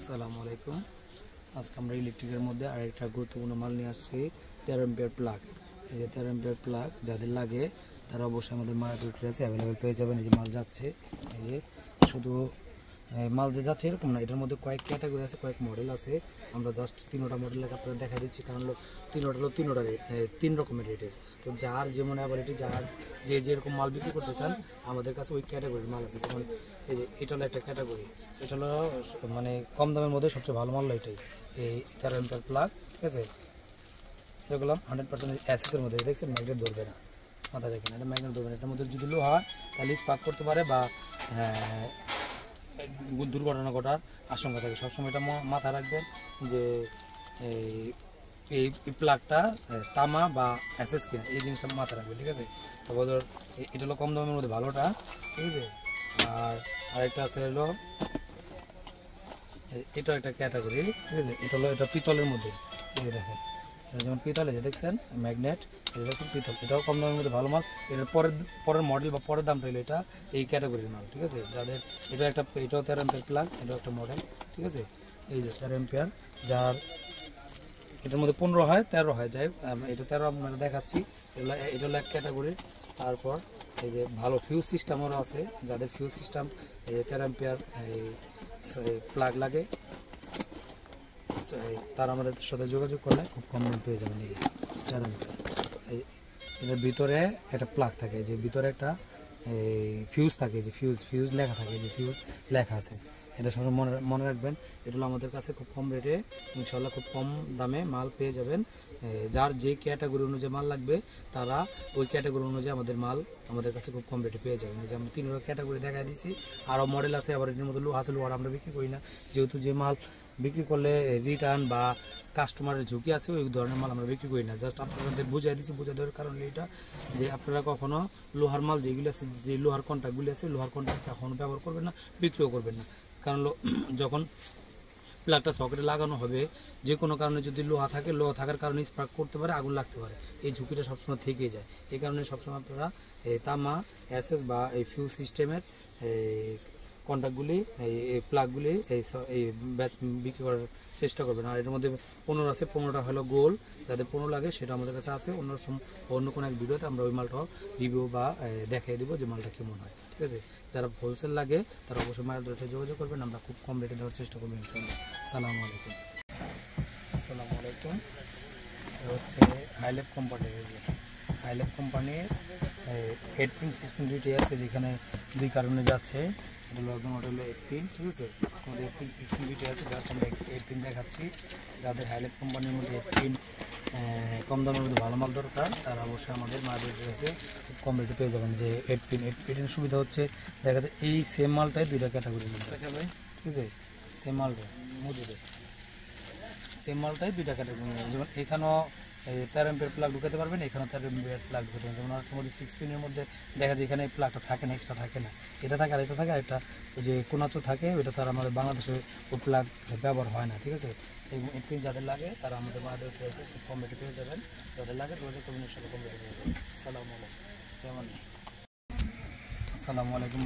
আসসালামু আলাইকুম। আজকে আমরা ইলেকট্রিকের মধ্যে আরেকটা গুরুত্বপূর্ণ মাল নিয়ে আসছি, 13 এম্পিয়ার প্লাগ। এই যে 13 এম্পিয়ার প্লাগ যাদের লাগে তারা অবশ্যই আমাদের মায়াতুর ট্রেসে অ্যাভেলেবেল পেয়ে যাবেন। এই যে মাল যাচ্ছে, এই যে শুধু মাল যে যাচ্ছে এরকম না, এটার মধ্যে কয়েক ক্যাটাগরি আছে, কয়েক মডেল আছে। আমরা জাস্ট তিনোটা মডেলকে আপনাদের দেখা দিচ্ছি, কারণ তিনোটা তিন রকমের রেটের। তো যার যেমন অ্যাবিলিটি, যার যে যেরকম মাল বিক্রি করতে চান আমাদের কাছে ওই ক্যাটাগরির মাল আছে। যেমন এই যে এটা হলো একটা ক্যাটাগরি, এটা হলো মানে কম দামের মধ্যে সবচেয়ে ভালো মাল এটাই, এই 13 এম্পিয়ার প্লাগ। ঠিক আছে, এটা বললাম 100% অ্যাসেসের মধ্যে। দেখছেন ম্যাগনেট ধরবে না, মাথা দেখেন, এটা ম্যাগনেট ধরবে না। এটার মধ্যে যদি লোহা তাহলে স্পার্ক করতে পারে বা দুর্ঘটনা ঘটার আশঙ্কা থাকে। সবসময় এটা মাথায় রাখবেন যে এই প্লাগটা তামা বা অ্যাসেস কিনা, এই জিনিসটা মাথায় রাখবেন। ঠিক আছে, তারপর ধর এটা হলো কম দামের মধ্যে ভালোটা। ঠিক আছে, আর আরেকটা আছে হলো এটা একটা ক্যাটাগরি। ঠিক আছে, এটা পিতলের মধ্যে। এই যে দেখেন, যেমন পিতলে যে দেখছেন ম্যাগনেট, এই দেখছেন পিতল, এটাও কম দামের মধ্যে ভালো মাল। এটার পরের মডেল বা পরের দামটা হলো এটা এই ক্যাটাগরির মাল। ঠিক আছে, যাদের এটাও 13 এম্পিয়ার প্লাগ, এটাও একটা মডেল। ঠিক আছে, এই যে 13 এম্পিয়ার, যার এটার মধ্যে 15 হয় 13 হয়, যাই হোক এটা 13 আমরা দেখাচ্ছি। এটা হলো এক ক্যাটাগরির। তারপর এই যে ভালো ফিউজ সিস্টেমেরও আছে, যাদের ফিউজ সিস্টেম এই 13 এম্পিয়ার প্লাগ লাগে তারা আমাদের সাথে যোগাযোগ করলে খুব কম দাম পেয়ে যাবেন। এই 13 এম্পিয়ার, এটার ভিতরে একটা প্লাগ থাকে, যে ভিতরে একটা ফিউজ থাকে, যে ফিউজ লেখা থাকে, যে ফিউজ লেখা আছে। এটা সবসময় মনে রাখবেন। এটা হলো আমাদের কাছে খুব কম রেটে, ইনশাল্লাহ খুব কম দামে মাল পেয়ে যাবেন। যার যে ক্যাটাগরি অনুযায়ী মাল লাগবে তারা ওই ক্যাটাগরি অনুযায়ী আমাদের কাছে খুব কম রেটে পেয়ে যাবেন। যে আমরা 3 ক্যাটাগরি দেখা দিয়েছি, আরও মডেল আছে। আবার এর মধ্যে লোহা আছে, লোহার আমরা বিক্রি করি না, যেহেতু যে মাল বিক্রি করলে রিটার্ন বা কাস্টমারের ঝুঁকি আছে, ওই ধরনের মাল আমরা বিক্রি করি না। জাস্ট আপনাদের বুঝাই দিচ্ছি, বুঝাই দেওয়ার কারণ এটা যে আপনারা কখনো লোহার মাল যেগুলো আছে, যে লোহার কন্ট্রাক্টগুলি আছে, লোহার কন্ট্রাক্ট কখনো ব্যবহার করবেন না, বিক্রিও করবেন না। কারণ যখন প্লাগটা সকেটে লাগানো হবে, যে কোনো কারণে যদি লোহা থাকে, লোহা থাকার কারণে স্পার্ক করতে পারে, আগুন লাগতে পারে, এই ঝুঁকিটা সবসময় থেকে যায়। এই কারণে সবসময় আপনারা এই তামা অ্যাসেস বা এই ফিউজ সিস্টেমের কন্ট্রাক্টগুলি, এই প্লাগগুলি এই ব্যাচ বিক্রি করার চেষ্টা করবেন। আর এর মধ্যে 15 আছে, 15টা হলো গোল। যাদের 15 লাগে সেটা আমাদের কাছে আছে। অন্য কোনো এক ভিডিওতে আমরা ওই মালটাও রিভিউ বা দেখিয়ে দেবো যে মালটা কেমন হয়। ঠিক আছে, যারা হোলসেল লাগে তারা অবশ্যই মায়ের দোকানে যোগাযোগ করবেন, আমরা খুব কম রেটে দেওয়ার চেষ্টা করবো ইনশাআল্লাহ। আসসালামু আলাইকুম। আসসালামু আলাইকুম। হচ্ছে হাইলেভ কোম্পানির, হাইলেভ কোম্পানির হেডপিন সিস্টেম দুইটি আছে, যেখানে দুই কারণে যাচ্ছে। এটা হলো একদম, ওটা হলো হেডপিন। ঠিক আছে, আমাদের হেডপিন সিস্টেম দুইটি আছে, যার আমরা হেডপিন দেখাচ্ছি। যাদের হাইলেভ কোম্পানির মধ্যে হেডপিন কম দামের মধ্যে ভালো মাল দরকার তারা অবশ্যই আমাদের মার্কেট ড্রেসে খুব কম রেটে পেয়ে যাবেন। যে হেডপিনের সুবিধা হচ্ছে, দেখা যাচ্ছে এই সেম মালটাই দুইটা ক্যাটাগরির মধ্যে আছে। ঠিক আছে, সেম মালটাই মজুদে, সেম মালটাই দুইটা ক্যাটাগরির মধ্যে। যেমন এখানেও 13 এম্পিয়ার প্লাগ ঢুকাতে পারবেন, এখানেও 13 এম্পিয়ার প্লাগ ঢুকাতে পারবেন। যেমন একটা মধ্যে 6 পিনের মধ্যে দেখা যায় এখানে প্লাগটা থাকে না, এক্সট্রা থাকে না, এটা থাকে আর এটা থাকে, আর একটা যে কোনাচো থাকে, ওইটা তো আর আমাদের বাংলাদেশে ওই প্লাগ ব্যবহার হয় না। ঠিক আছে, এই পিন যাদের লাগে তারা আমাদের বাংলাদেশ খুব কম রেটে পেয়ে যাবেন। যাদের লাগে যোগাযোগ করবেন, সাথে কম রেটে পেয়ে যাবেন। আসসালামু আলাইকুম। কেমন? আসসালামু আলাইকুম।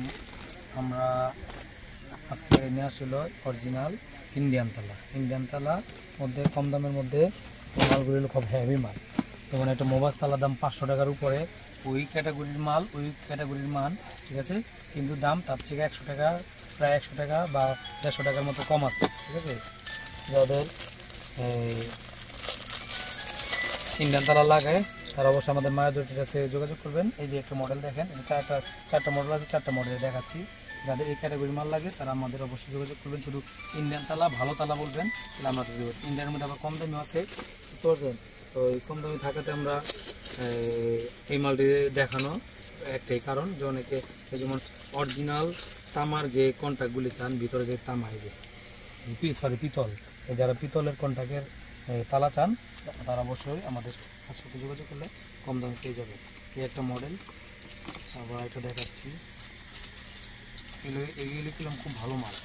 আমরা আজকে নিয়ে আসছিল অরিজিনাল ইন্ডিয়ান তালা মধ্যে কম দামের মধ্যে মালগুলি হলো খুব হেভি মাল। যেমন একটা মোবাইল তালা দাম 500 টাকার উপরে, ওই ক্যাটাগরির মান। ঠিক আছে, কিন্তু দাম তার থেকে 100 টাকা, প্রায় 100 টাকা বা 150 টাকার মতো কম আছে। ঠিক আছে, যাদের ইন্ডিয়ান তালা লাগায় তারা অবশ্যই আমাদের মায়াদুটির কাছে যোগাযোগ করবেন। এই যে একটা মডেল দেখেন, এটা চারটা মডেল আছে, 4টা মডেলে দেখাচ্ছি। যাদের এই ক্যাটাগরি মাল লাগে তারা আমাদের অবশ্যই যোগাযোগ করবেন। শুধু ইন্ডিয়ান তালা, ভালো তালা বলবেন, তাহলে আমরা ইন্ডিয়ানের মধ্যে আবার কম দামিও আছে, বুঝতে পারছেন? তো এই কম দামি থাকাতে আমরা এই মালটি দেখানো একটাই কারণ, যে অনেকে যেমন অরিজিনাল তামার যে কন্ট্রাক্টগুলি চান, ভিতরে যে তামা, এই যে পিতল, যারা পিতলের কন্ট্রাক্টের তালা চান তারা অবশ্যই আমাদের সাথে যোগাযোগ করলে কম দামে পেয়ে যাবে। এই একটা মডেল, আবার একটা দেখাচ্ছি। এগুলি কিরকম খুব ভালো মাল,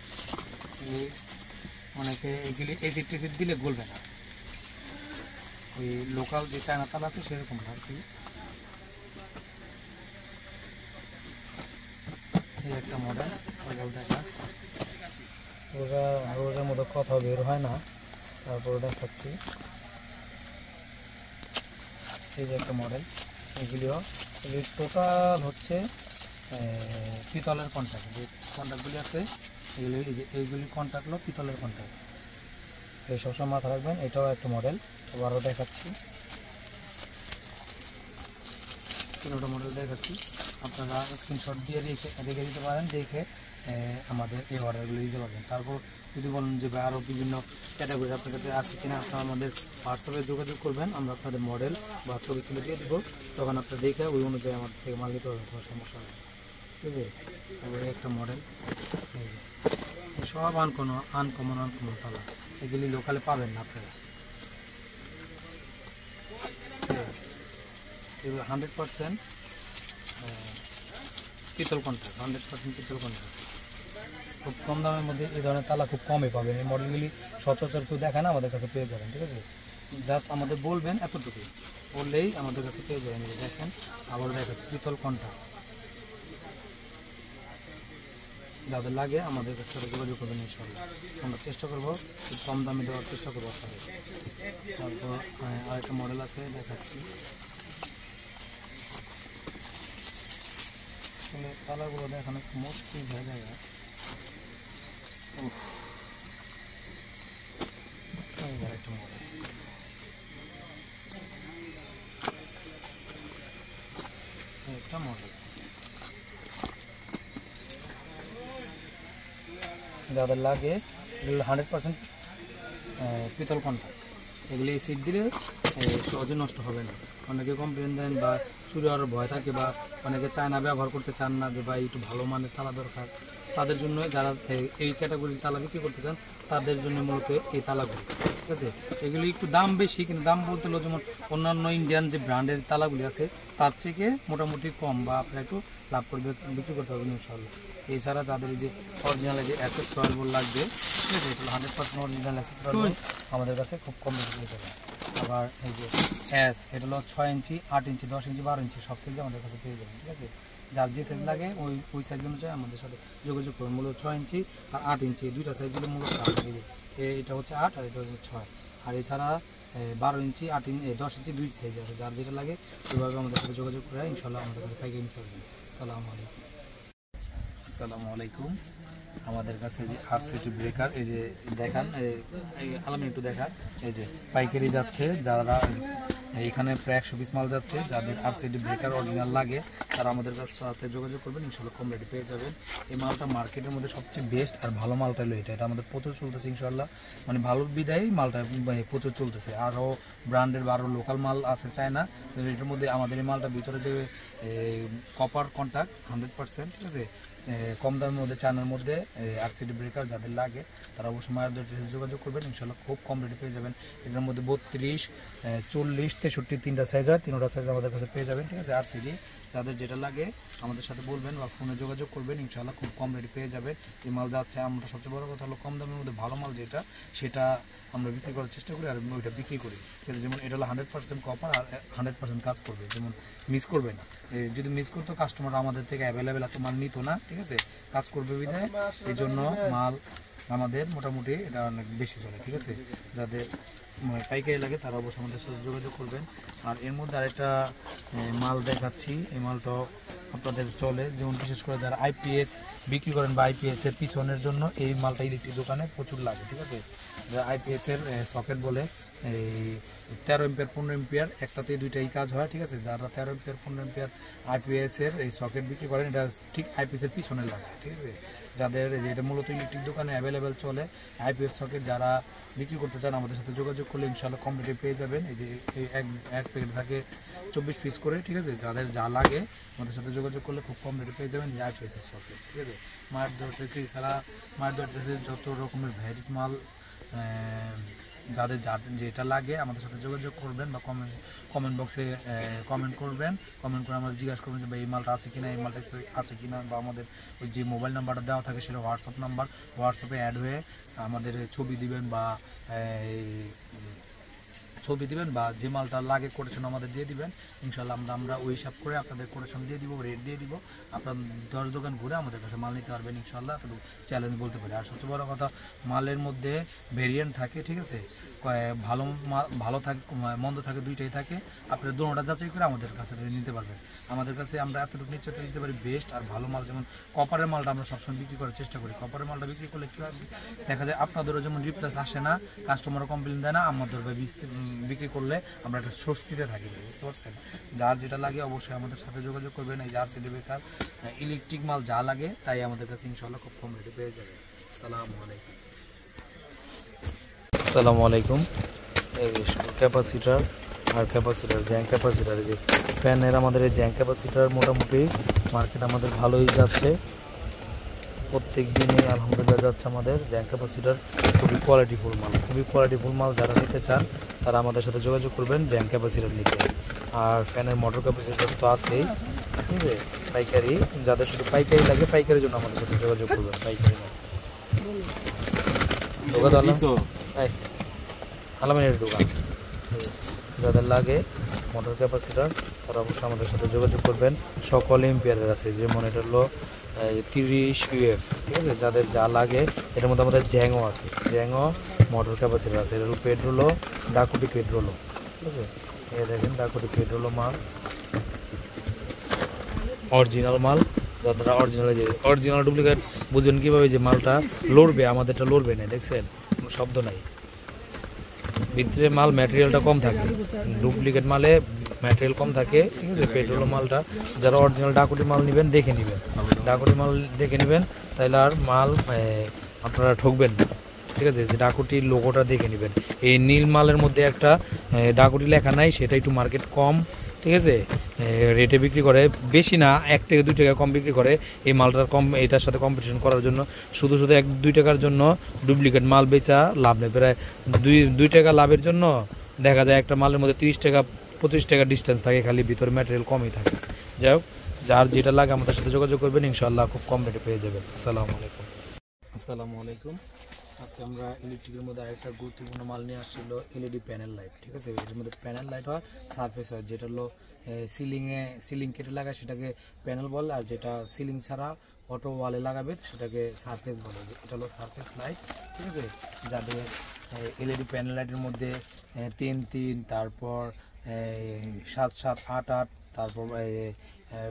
অনেকে এগুলি এসিড দিলে গলবে না, ওই লোকাল যে চায়না তাল আছে সেরকম না আর কি। এই একটা মডেল দেখা, রোজার মতো কথাও বের হয় না, তারপরে দেখাচ্ছি। এই যে একটা মডেল, এগুলি টোটাল হচ্ছে পিতলের কন্ট্যাক্ট। যে কন্ট্যাক্টগুলি আছে এইগুলি কন্ট্যাক্ট হলো পিতলের কন্ট্যাক্ট, এই সবসময় মাথা রাখবেন। এটাও একটা মডেল, আবারও দেখাচ্ছি, তিনটা মডেল দেখাচ্ছি। আপনারা স্ক্রিনশট দিয়ে রেখে দিতে পারেন, দেখে আমাদের এই অর্ডারগুলো দিতে পারবেন। তারপর যদি বলেন যে ভাই আরও বিভিন্ন ক্যাটাগরি আপনার কাছে আছে কিনা, আপনারা আমাদের হোয়াটসঅ্যাপে যোগাযোগ করবেন, আমরা আপনাদের মডেল বা ছবি তুলে দিয়ে দেবো। তখন আপনারা দেখে ওই অনুযায়ী আমাদের থেকে মাল নিতে পারবেন, কোনো সমস্যা নেই, ঠিক আছে। তারপরে একটা মডেল, এই যে সব আনকমন তালা, এগুলি লোকালে পাবেন না আপনারা। এগুলো 100% পিতল কন্ট্রাক্ট, 100% পিতল কন্ট্রাক্ট। খুব কম দামের মধ্যে এই ধরনের তালা খুব কমই পাবেন। এই মডেলগুলি সচরাচর কেউ দেখে না, আমাদের কাছে পেয়ে যাবেন, ঠিক আছে। জাস্ট আমাদের বলবেন, এতটুকু বললেই আমাদের কাছে পেয়ে যাবেন। দেখেন, আবার দেখাচ্ছি পিতল কন্ট্রাক্ট। যাদের লাগে আমাদের কাছে যোগাযোগ করবেন, ইনশাল্লাহ আমরা চেষ্টা করবো খুব কম দামে দেওয়ার চেষ্টা করবো আপনাদের। তারপর আরেকটা মডেল আছে, দেখাচ্ছি। আসলে তালাগুলো দেখানো একটু মুশকিল হয়ে যায়। একটা মডেল, একটা মডেল যাদের লাগে, এগুলো 100% পিতল কন্ট্রাক্ট। এগুলি সিট দিলে সহজে নষ্ট হবে না। অনেকে কমপ্লেন দেন বা চুরি হওয়ার ভয় থাকে, বা অনেকে চায় না, ব্যবহার করতে চান না, যে ভাই একটু ভালো মানের তালা দরকার। তাদের জন্য, যারা এই ক্যাটাগরির তালা বিক্রি করতে চান, তাদের জন্য মূলত এই তালাগুলি, ঠিক আছে। এগুলি একটু দাম বেশি, কিন্তু দাম বলতে হলো যেমন অন্যান্য ইন্ডিয়ান যে ব্র্যান্ডের তালাগুলি আছে তার থেকে মোটামুটি কম, বা আপনারা একটু লাভ করবে বিক্রি করতে পারবেন, ইনশাআল্লাহ। এছাড়া যাদের এই যে অরিজিনাল যে অ্যাসেস রয়েল বোর্ড লাগবে, ঠিক আছে, এটা 100% অরিজিনাল অ্যাসেস রয়েল আমাদের কাছে খুব কম বিক্রি পেয়ে যাবে। আবার এই যে এটা হলো 6 ইঞ্চি, 8 ইঞ্চি, 10 ইঞ্চি, 12 ইঞ্চি সব সাইজে আমাদের কাছে পেয়ে যাবেন, ঠিক আছে। যার যে সাইজ লাগে ওই সাইজ অনুযায়ী আমাদের সাথে যোগাযোগ করবেন। মূলত 6 ইঞ্চি আর 8 ইঞ্চি দুইটা সাইজ দিলে মূলত এটা হচ্ছে 8 আর এটা হচ্ছে 6। আর এছাড়া 12 ইঞ্চি, 8 ইঞ্চি, 10 ইঞ্চি দুই সাইজ আছে। যার যেটা লাগে ওইভাবে আমাদের সাথে যোগাযোগ করে ইনশাল্লাহ আমাদের কাছে পাইকারি নিতে পারবেন। আসসালামু আলাইকুম। আমাদের কাছে যে আরসিটি ব্রেকার, এই যে দেখান, এই আলামে একটু দেখান, এই যে পাইকারি যাচ্ছে, যারা এইখানে প্রায় 100 পিস মাল যাচ্ছে। যাদের আরসিটি ব্রেকার অরিজিনাল লাগে তারা আমাদের সাথে যোগাযোগ করবেন, ইনশাল্লাহ কম রেটে পেয়ে যাবেন। এই মালটা মার্কেটের মধ্যে সবচেয়ে বেস্ট আর ভালো মালটা হলো এটা আমাদের প্রচুর চলতেছে, ইনশাল্লাহ। মানে ভালো বিদায় মালটা প্রচুর চলতেছে। আরও ব্র্যান্ডের বা আরও লোকাল মাল আছে চায়না, তো এটার মধ্যে আমাদের এই মালটা ভিতরে যে কপার কন্ট্যাক্ট 100%, ঠিক আছে। কম দামের মধ্যে, চায়নার মধ্যে আরসিটি ব্রেকার যাদের লাগে তারা অবশ্যই মায়ের ড্রেসে যোগাযোগ করবেন, ইনশাল্লাহ খুব কম রেটে পেয়ে যাবেন। এটার মধ্যে 32, 40, 63 তিনটা সাইজ হয়, তিনটা সাইজ আমাদের কাছে পেয়ে যাবেন, ঠিক আছে। আরসিটি যাদের যেটা লাগে আমাদের সাথে বলবেন বা ফোনে যোগাযোগ করবেন, ইনশাল্লাহ খুব কম রেটে পেয়ে যাবে। এই মাল যাচ্ছে, আমরা সবচেয়ে বড় কথা হলো কম দামের মধ্যে ভালো মাল যেটা, সেটা আমরা বিক্রি করার চেষ্টা করি, আর ওইটা বিক্রি করি। যেমন এটা হলো 100% কপার আর 100% কাজ করবে, যেমন মিস করবে না। যদি মিস করতো কাস্টমার আমাদের থেকে অ্যাভেলেবেল এত মাল নিত না, ঠিক আছে। কাজ করবে বিধায় এই জন্য মাল আমাদের মোটামুটি এটা অনেক বেশি চলে, ঠিক আছে। যাদের পাইকারি লাগে তারা অবশ্যই আমাদের সাথে যোগাযোগ করবেন। আর এর মধ্যে আরেকটা মাল দেখাচ্ছি, এই মালটাও আপনাদের চলে, যেমন বিশেষ করে যারা আইপিএস বিক্রি করেন বা আইপিএস এর পিছনের জন্য এই মালটা ইলেকট্রিক দোকানে প্রচুর লাগে, ঠিক আছে। যারা আইপিএস এর সকেট বলে, এই 13 এম্পিয়ার 15 এম্পিয়ার একটাতেই দুইটাই কাজ হয়, ঠিক আছে। যারা 13 এম্পিয়ার 15 এম্পিয়ার আইপিএস এর এই সকেট বিক্রি করেন, এটা ঠিক আইপিএস এর পিছনে লাগে, ঠিক আছে। যাদের এটা মূলত ইলেকট্রিক দোকানে অ্যাভেলেবেল চলে আইপিএস সকেট, যারা বিক্রি করতে চান আমাদের সাথে যোগাযোগ করলে ইনশাআল্লাহ কম রেটে পেয়ে যাবেন। এই যে এক প্যাকেট থাকে 24 পিস করে, ঠিক আছে। যাদের যা লাগে আমাদের সাথে যোগাযোগ করলে খুব কম রেটে পেয়ে যাবেন, যে আইপিএস এর সকেট, ঠিক আছে। মায়ের দোয়া ড্রেসে এছাড়া মায়ের দোয়া ড্রেসের যত রকমের ভ্যারাইটিস মাল, যাদের যেটা লাগে আমাদের সাথে যোগাযোগ করবেন, বা কমেন্ট বক্সে কমেন্ট করবেন। কমেন্ট করে আমাদের জিজ্ঞাসা করবেন যে ভাই এই মালটা আছে কিনা, এই মালটা আছে কিনা, বা আমাদের ওই যে মোবাইল নাম্বারটা দেওয়া থাকে সেটা হোয়াটসঅ্যাপ নাম্বার, হোয়াটসঅ্যাপে অ্যাড হয়ে আমাদের ছবি দিবেন, বা ছবি দিবেন বা যে মালটা লাগে কোটেশন আমাদের দিয়ে দিবেন, ইনশাল্লাহ আমরা ওই হিসাব করে আপনাদের কোটেশন দিয়ে দিব, রেট দিয়ে দিব। আপনার 10 দোকান ঘুরে আমাদের কাছে মাল নিতে পারবেন ইনশাল্লাহ, তো চ্যালেঞ্জ বলতে পারি। আর সবচেয়ে বড় কথা, মালের মধ্যে ভেরিয়েন্ট থাকে, ঠিক আছে, ভালো থাকে মন্দ থাকে, দুইটাই থাকে। আপনার দুটোটা যাচাই করে আমাদের কাছে নিতে পারবেন। আমাদের কাছে আমরা এতটুকু নিশ্চয়তা দিতে পারি বেস্ট আর ভালো মাল। যেমন কপারের মালটা আমরা সবসময় বিক্রি করার চেষ্টা করি। কপারের মালটা বিক্রি করলে কী হবে, দেখা যায় আপনাদেরও যেমন রিপ্লেস আসে না, কাস্টমারও কমপ্লেন দেয় না, আমাদের বিক্রি করলে আমরা একটা স্বস্তিতে থাকি, বুঝতে পারছেন। যার যেটা লাগে অবশ্যই আমাদের সাথে যোগাযোগ করবেন। এই RCD বেকার ইলেকট্রিক মাল যা লাগে তাই আমাদের কাছে ইনশাল্লাহ খুব কম রেটে পেয়ে যাবে। আসসালামু আলাইকুম। আসসালামু আলাইকুম। এই ক্যাপাসিটার আর ক্যাপাসিটার, জ্যাং ক্যাপাসিটার, যে ফ্যানের আমাদের এই জ্যাং ক্যাপাসিটার মোটামুটি মার্কেট আমাদের ভালোই যাচ্ছে, প্রত্যেক দিনই আলহামদুলিল্লাহ যাচ্ছে আমাদের জ্যাং ক্যাপাসিটার। খুবই কোয়ালিটিফুল মাল, খুবই কোয়ালিটিফুল মাল। যারা নিতে চান তারা আমাদের সাথে যোগাযোগ করবেন জ্যাং ক্যাপাসিটার নিতে। আর ফ্যানের মোটর ক্যাপাসিটার তো আছেই, ঠিক আছে। পাইকারি, যাদের শুধু পাইকারি লাগে পাইকারির জন্য আমাদের সাথে যোগাযোগ করবেন। পাইকারি আলামিনের দোকান, যাদের লাগে মোটর ক্যাপাসিটার তারা অবশ্যই আমাদের সাথে যোগাযোগ করবেন। সকল এম্পিয়ারের আছে, যেমন এটা হলো 30 UF, ঠিক আছে। যাদের যা লাগে, এটার মধ্যে আমাদের জ্যাংও আছে, জ্যাংও মোটর ক্যাপাসিটার আছে। এটা হলো পেট্রোলও, ডাকুটি পেট্রোলও, ঠিক আছে। এই দেখেন ডাকুটি পেট্রোলও মাল, অরিজিনাল মাল। যারা অরিজিনাল ডুপ্লিকেট বুঝবেন কীভাবে, যে মালটা লড়বে, আমাদেরটা লড়বে না, দেখছেন কোনো শব্দ নাই। ভিতরে মাল ম্যাটেরিয়ালটা কম থাকে, ডুপ্লিকেট মালে ম্যাটেরিয়াল কম থাকে, ঠিক আছে। পেট্রোল মালটা যারা অরিজিনাল ডাকুটি মাল নেবেন দেখে নেবেন, ডাকুটি মাল দেখে নেবেন, তাইলে আর মাল আপনারা ঠকবেন না, ঠিক আছে। যে ডাকুটির লোগোটা দেখে নেবেন। এই নীল মালের মধ্যে একটা ডাকুটি লেখা নাই, সেটা একটু মার্কেট কম, ঠিক আছে, রেটে বিক্রি করে, বেশি না, 1 থেকে 2 টাকা কম বিক্রি করে। এই মালটার এটার সাথে কম্পিটিশন করার জন্য শুধু 1-2 টাকার জন্য ডুপ্লিকেট মাল বেচা লাভ নেই। প্রায় 2 টাকা লাভের জন্য দেখা যায় একটা মালের মধ্যে 30 টাকা 25 টাকা ডিস্টেন্স থাকে, খালি ভিতরে ম্যাটেরিয়াল কমই থাকে। যাই হোক, যার যেটা লাগে আমাদের সাথে যোগাযোগ করবেন, ইনশাআল্লাহ খুব কম রেটে পেয়ে যাবেন। আসসালামু আলাইকুম। আসসালামু আলাইকুম। আজকে আমরা ইলেকট্রিকের মধ্যে আরেকটা গুরুত্বপূর্ণ মাল নিয়ে আসছিল, LED প্যানেল লাইট, ঠিক আছে। এর মধ্যে প্যানেল লাইট হয়, সারফেস হয়, যেটা হলো সিলিং কেটে লাগায় সেটাকে প্যানেল বলে, আর যেটা সিলিং ছাড়া অটো ওয়ালে লাগাবে সেটাকে সারফেস বলে। এটা হলো সারফেস লাইট, ঠিক আছে। যাদের LED প্যানেল লাইটের মধ্যে 3-3, তারপর 7-7, 8-8, তারপর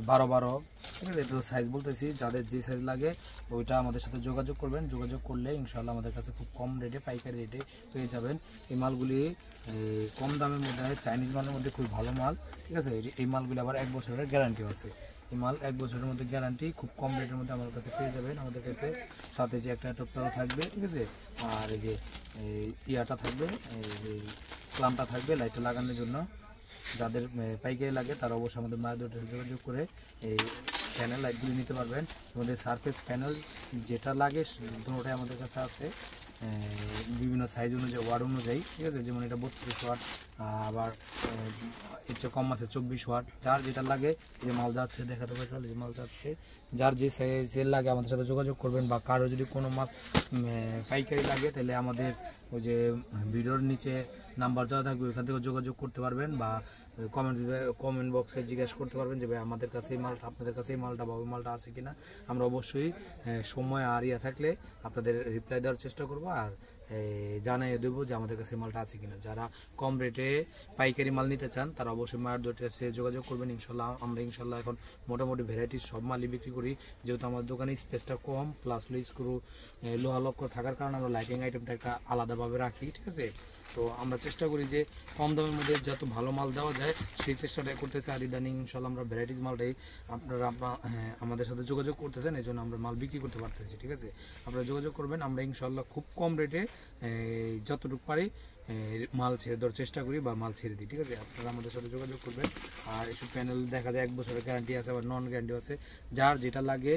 12-12, ঠিক আছে। একটু সাইজ বলতেছি, যাদের যে সাইজ লাগে ওইটা আমাদের সাথে যোগাযোগ করবেন। যোগাযোগ করলে ইনশাআল্লাহ আমাদের কাছে খুব কম রেটে, পাইকারি রেটে পেয়ে যাবেন। এই মালগুলি কম দামের মধ্যে, চাইনিজ মালের মধ্যে খুব ভালো মাল, ঠিক আছে। এই মালগুলি আবার 1 বছরের গ্যারান্টি আছে। এই মাল 1 বছরের মধ্যে গ্যারান্টি, খুব কম রেটের মধ্যে আমার কাছে পেয়ে যাবেন। আমাদের কাছে সাথে যে একটা অ্যাডাপ্টারও থাকবে, ঠিক আছে। আর এই যে ইয়াটা থাকবে, এই ক্লাম্পটা থাকবে লাইটটা লাগানোর জন্য। যাদের পাইকারি লাগে তারা অবশ্যই আমাদের মায়াদুয়ার যোগাযোগ করে এই প্যানেল লাইটগুলি নিতে পারবেন। আমাদের সারফেস প্যানেল যেটা লাগে দুটোটাই আমাদের কাছে আছে, বিভিন্ন সাইজ অনুযায়ী, ওয়াট অনুযায়ী, ঠিক আছে। যেমন এটা 32 ওয়াট, আবার একটু কম আছে 24 ওয়াট। যার যেটা লাগে, যে মাল যাচ্ছে দেখাতে পারছে, যে মাল যাচ্ছে, যার যে সাইজের লাগে আমাদের সাথে যোগাযোগ করবেন। বা কারো যদি কোনো মাল পাইকারি লাগে, তাহলে আমাদের ওই যে ভিডিওর নিচে নাম্বার দেওয়া থাকবে, ওইখান থেকে যোগাযোগ করতে পারবেন। বা কমেন্ট বক্সে জিজ্ঞাসা করতে পারবেন যে ভাই আমাদের কাছে এই মালটা, আপনাদের কাছে এই মালটা বা ওই মালটা আছে কিনা। আমরা অবশ্যই সময় আর থাকলে আপনাদের রিপ্লাই দেওয়ার চেষ্টা করব, আর জানিয়ে দেবো যে আমাদের কাছে মালটা আছে কিনা। যারা কম রেটে পাইকারি মাল নিতে চান তারা অবশ্যই মায়াদুয়ার কাছে যোগাযোগ করবেন। ইনশাল্লাহ আমরা এখন মোটামুটি ভ্যারাইটির সব মালই বিক্রি করি, যেহেতু আমাদের দোকানে স্পেসটা কম, প্লাস স্ক্রু লোহা লক্ষ্য থাকার কারণে আমরা লাইটিং আইটেমটা একটা আলাদাভাবে রাখি, ঠিক আছে। তো আমরা চেষ্টা করি যে কম দামের মধ্যে যত ভালো মাল দেওয়া যায় সেই চেষ্টাটাই করতেছে। আর ইদানিং ইনশাল্লাহ আমরা ভ্যারাইটিস মালটাই আপনারা আমাদের সাথে যোগাযোগ করতেছেন, এই জন্য আমরা মাল বিক্রি করতে পারতেছি, ঠিক আছে। আপনারা যোগাযোগ করবেন, আমরা ইনশাল্লাহ খুব কম রেটে যতটুকু পারি মাল ছেড়ে দেওয়ার চেষ্টা করি বা মাল ছেড়ে দিই, ঠিক আছে। আপনারা আমাদের সাথে যোগাযোগ করবেন। আর এসব প্যানেল দেখা যায় 1 বছরের গ্যারান্টি আছে, আবার নন গ্যারান্টি আছে। যার যেটা লাগে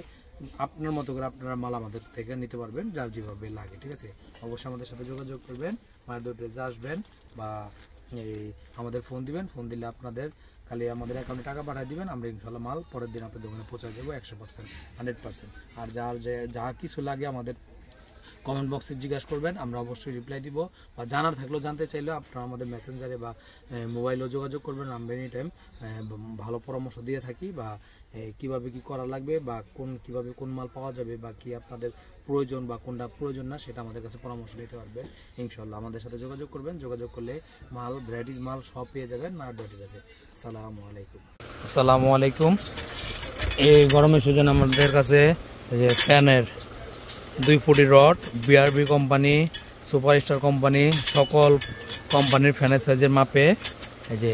আপনার মতো করে আপনারা মাল আমাদের থেকে নিতে পারবেন, যার যেভাবে লাগে, ঠিক আছে। অবশ্যই আমাদের সাথে যোগাযোগ করবেন, মায়াদুয়ার ড্রেসে আসবেন বা আমাদের ফোন দিবেন। ফোন দিলে আপনাদের খালি আমাদের অ্যাকাউন্টে টাকা পাঠিয়ে দিবেন, আমরা ইনশাল্লাহ মাল পরের দিন আপনাদের দোকানে পৌঁছে দেবো 100%, 100%। আর যার যা কিছু লাগে আমাদের কমেন্ট বক্সে জিজ্ঞাসা করবেন, আমরা অবশ্যই রিপ্লাই দিব। বা জানার থাকলেও জানতে চাইলেও আপনারা আমাদের মেসেঞ্জারে বা মোবাইলেও যোগাযোগ করবেন। আমরা এনি টাইম ভালো পরামর্শ দিয়ে থাকি, বা কিভাবে কি করা লাগবে, বা কিভাবে কোন মাল পাওয়া যাবে, বা কি আপনাদের প্রয়োজন বা কোনটা প্রয়োজন না, সেটা আমাদের কাছে পরামর্শ নিতে পারবেন ইনশাল্লাহ। আমাদের সাথে যোগাযোগ করবেন, যোগাযোগ করলে মাল ভ্যারাইটিস মাল সব পেয়ে যাবেন মার্কেটের কাছে। আসসালামু আলাইকুম। আসসালামু আলাইকুম। এই গরমের সিজন আমাদের কাছে যে ফ্যানের 2 ফুটি rod, BRB company, superstar company, সকল কোম্পানির ফ্যানের সাইজের মাপে এই যে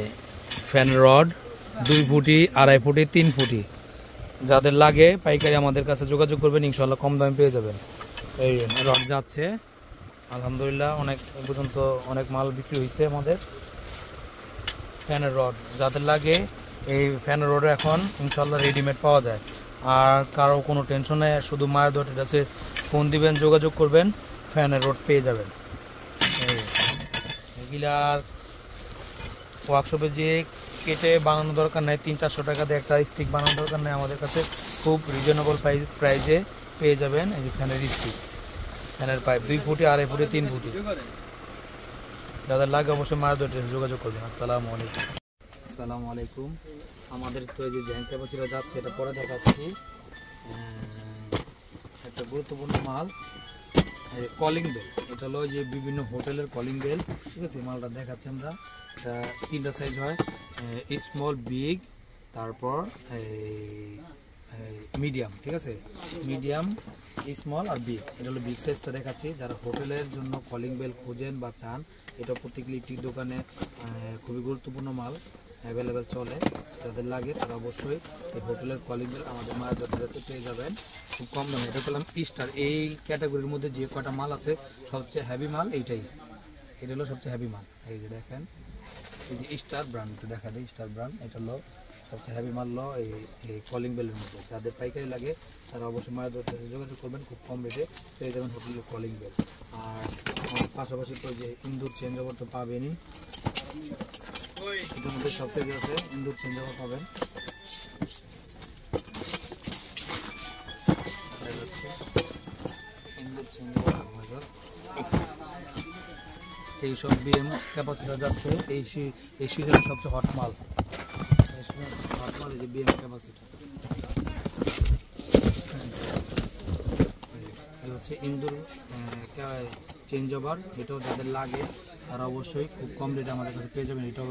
ফ্যান রড 2 ফুটি, 2.5 ফুটি, 3 ফুটি যাদের লাগে পাইকারি আমাদের কাছে যোগাযোগ করবেন, ইনশাল্লাহ কম দামে পেয়ে যাবেন। এই রড যাচ্ছে আলহামদুলিল্লাহ, অনেক পর্যন্ত অনেক মাল বিক্রি হয়েছে আমাদের ফ্যানের রড। যাদের লাগে এই ফ্যানের রড এখন ইনশাল্লাহ রেডিমেড পাওয়া যায়। আর কারো কোনো টেনশন নেই, শুধু মায়ের দোয়াটের কাছে ফোন দিবেন, যোগাযোগ করবেন, ফ্যানের রড পেয়ে যাবেন। এগুলার ওয়ার্কশপে যে কেটে বানানো দরকার নেই, 300-400 টাকা দিয়ে একটা স্টিক বানানো দরকার নেই, আমাদের কাছে খুব রিজনেবল প্রাইসে পেয়ে যাবেন এই যে ফ্যানের স্টিক, ফ্যানের পাইপ 2 ফুটি, 2.5 ফুটি, 3 ফুটি। যাদের লাগে অবশ্যই মায়ের দোয়াটের যোগাযোগ করবেন। আসসালামু আলাইকুম। আসসালামু আলাইকুম। আমাদের তো এই যে জ্যাং ক্যাপাসিটি যাচ্ছে, এটা পরে দেখাচ্ছি। একটা গুরুত্বপূর্ণ মাল কলিং বেল, এটা হলো যে বিভিন্ন হোটেলের কলিং বেল, ঠিক আছে। মালটা দেখাচ্ছি আমরা। এটা 3টা সাইজ হয়, স্মল, বিগ, তারপর মিডিয়াম, ঠিক আছে। মিডিয়াম, স্মল আর বিগ। এটা হলো বিগ সাইজটা দেখাচ্ছি। যারা হোটেলের জন্য কলিং বেল খোঁজেন বা চান, এটা প্রত্যেক ইলেকট্রিক দোকানে খুবই গুরুত্বপূর্ণ মাল, অ্যাভেলেবেল চলে। যাদের লাগে তারা অবশ্যই এই হোটেলের কলিং বেল আমাদের মায়ের দোকানের কাছে পেয়ে যাবেন খুব কম দামে। এটা পেলাম স্টার। এই ক্যাটাগরির মধ্যে যে কটা মাল আছে সবচেয়ে হেভি মাল এইটাই, এটা হলো সবচেয়ে হেভি মাল। এই যে দেখেন, এই যে স্টার ব্র্যান্ড, একটু দেখা দেয়, স্টার ব্র্যান্ড, এটা হলো সবচেয়ে হেভি মাল এই কলিং বেলের মধ্যে। যাদের পাইকারি লাগে তারা অবশ্যই মায়ের দোকানে যোগাযোগ করবেন, খুব কম রেটে পেয়ে যাবেন হোটেলের কলিং বেল। আর পাশাপাশি তো যে ইন্দুর চেঞ্জ ওভার তো পাবেনই, এটার মধ্যে সব সাইজ আছে, ইন্দুর চেঞ্জ ওভার পাবেন। ইন্দুর চেঞ্জ ওভার এইসব বিএম ক্যাপাসিটার যাচ্ছে, এই সিজনের সবচেয়ে হট মাল, হট মাল এই যে বিএম ক্যাপাসিটার। এই হচ্ছে ইন্দুর চেঞ্জ ওভার, এটাও যাদের লাগে তারা অবশ্যই খুব কম রেটে আমাদের কাছে পেয়ে যাবেন। এটাও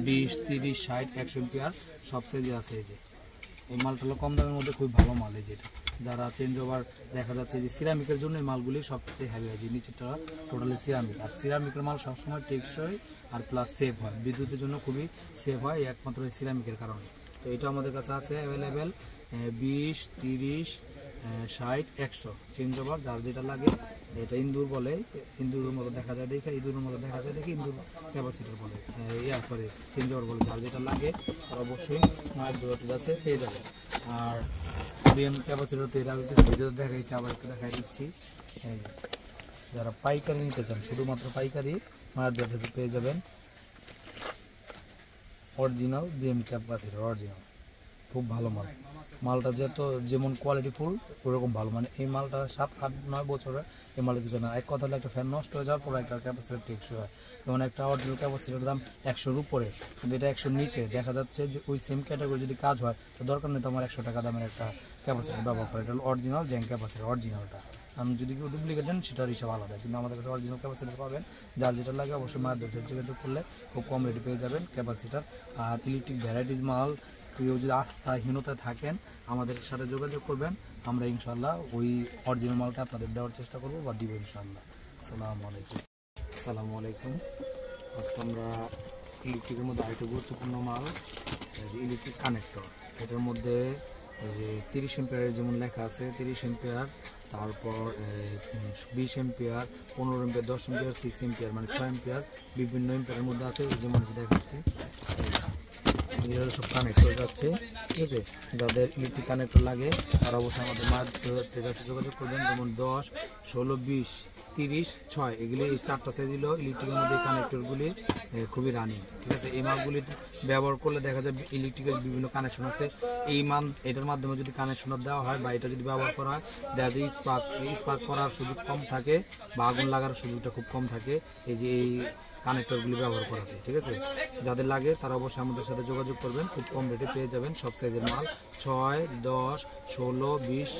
20, 30, 60, 100 এম্পিয়ার সব সাইজে আছে। এই যে এই মালটা হলো কম দামের মধ্যে খুব ভালো মাল। এই যেটা যারা চেঞ্জ ওভার দেখা যাচ্ছে যে সিরামিকের জন্য এই মালগুলি সবচেয়ে হেভি হয়, যে নিচেটা টোটালি সিরামিক। আর সিরামিকের মাল সবসময় টেকসই আর প্লাস সেফ হয়, বিদ্যুতের জন্য খুবই সেফ হয় একমাত্র সিরামিকের কারণে। তো এটা আমাদের কাছে আছে অ্যাভেলেবেল 20, 30, 60, 100 চেঞ্জ ওভার। যার যেটা লাগে, এটা ইন্দুর বলে, ইন্দুরের মতো দেখা যায় দেখে, ইন্দুরের মতো দেখা যায় দেখে ইন্দুর ক্যাপাসিটার বলে, সরি চেঞ্জ ওভার বলে। যার যেটা লাগে তার অবশ্যই মায়ের দোকানের কাছে পেয়ে যাবে। আর বিএম ক্যাপাসিটার তো এটা ভিডিও দেখাইছি, আবার একটু দেখাই দিচ্ছি। যারা পাইকারি নিতে চান, শুধুমাত্র পাইকারি মায়ের দোকানে পেয়ে যাবেন অরিজিনাল বিএম ক্যাপাসিটার, অরিজিনাল খুব ভালো মাল। মালটা যেমন কোয়ালিটিফুল ওরকম ভালো, মানে এই মালটা 7, 8, 9 বছরের এই মালটা কিছু না। এক কথা হলো একটা ফ্যান নষ্ট হয়ে যাওয়ার পর একটা ক্যাপাসিটার টেকসই হয়। যেমন একটা অরিজিনাল ক্যাপাসিটার দাম 100-র উপরে, কিন্তু এটা 100-র নিচে। দেখা যাচ্ছে যে ওই সেম ক্যাটাগরি যদি কাজ হয় তো দরকার নেই তো আমার 100 টাকা দামের একটা ক্যাপাসিটার ব্যবহার করে। এটা হলো অরিজিনাল জ্যাং ক্যাপাসিটার, অরিজিনালটা। আমি যদি কেউ ডুপ্লিকেট দেন সেটার হিসাব আলাদা, কিন্তু আমাদের কাছে অরিজিনাল ক্যাপাসিটার পাবেন। যার যেটা লাগে অবশ্যই মায়ের দোকানে যোগাযোগ করলে খুব কম রেটে পেয়ে যাবেন ক্যাপাসিটার। আর ইলেকট্রিক ভ্যারাইটিস মাল কেউ যদি আস্থাহীনতায় থাকেন আমাদের সাথে যোগাযোগ করবেন, আমরা ইনশাল্লাহ ওই অরিজিনাল মালটা আপনাদের দেওয়ার চেষ্টা করবো বা দিব ইনশাল্লাহ। আসসালামু আলাইকুম। আসসালামু আলাইকুম। আজকে আমরা ইলেকট্রিকের মধ্যে আরেকটা গুরুত্বপূর্ণ মাল, ইলেকট্রিক কানেক্টর। এটার মধ্যে 30 এম্পিয়ারের যেমন লেখা আছে 30 এম্পিয়ার, তারপর 20 এম্পিয়ার, 15 এম্পিয়ার, 10 এম্পিয়ার, 6 এম্পিয়ার, মানে 6 এম্পিয়ার বিভিন্ন এম্পিয়ারের মধ্যে আছে। যেমন দেখাচ্ছি সব কানেক্টর যাচ্ছে, ঠিক আছে। যাদের ইলেকট্রিক কানেক্টর লাগে তারা অবশ্যই আমাদের মায়ের কাছে যোগাযোগ করবেন। যেমন 10, 16, 20, 30, 6 এগুলি এই 4টা সাইজ হলো ইলেকট্রিকের মধ্যে কানেক্টরগুলি খুবই রানিং, ঠিক আছে। এই মালগুলি ব্যবহার করলে দেখা যায় ইলেকট্রিকের বিভিন্ন কানেকশন আছে এটার মাধ্যমে যদি কানেকশন দেওয়া হয় বা এটা যদি ব্যবহার করা হয়, দেখা যায় স্পার্ক করার সুযোগ কম থাকে বা আগুন লাগার সুযোগটা খুব কম থাকে এই যে এই কানেক্টরগুলি ব্যবহার করাতে। ঠিক আছে, যাদের লাগে তারা অবশ্যই আমাদের সাথে যোগাযোগ করবেন, খুব কম রেটে পেয়ে যাবেন সব সাইজের মাল 6, 10, 16, 20,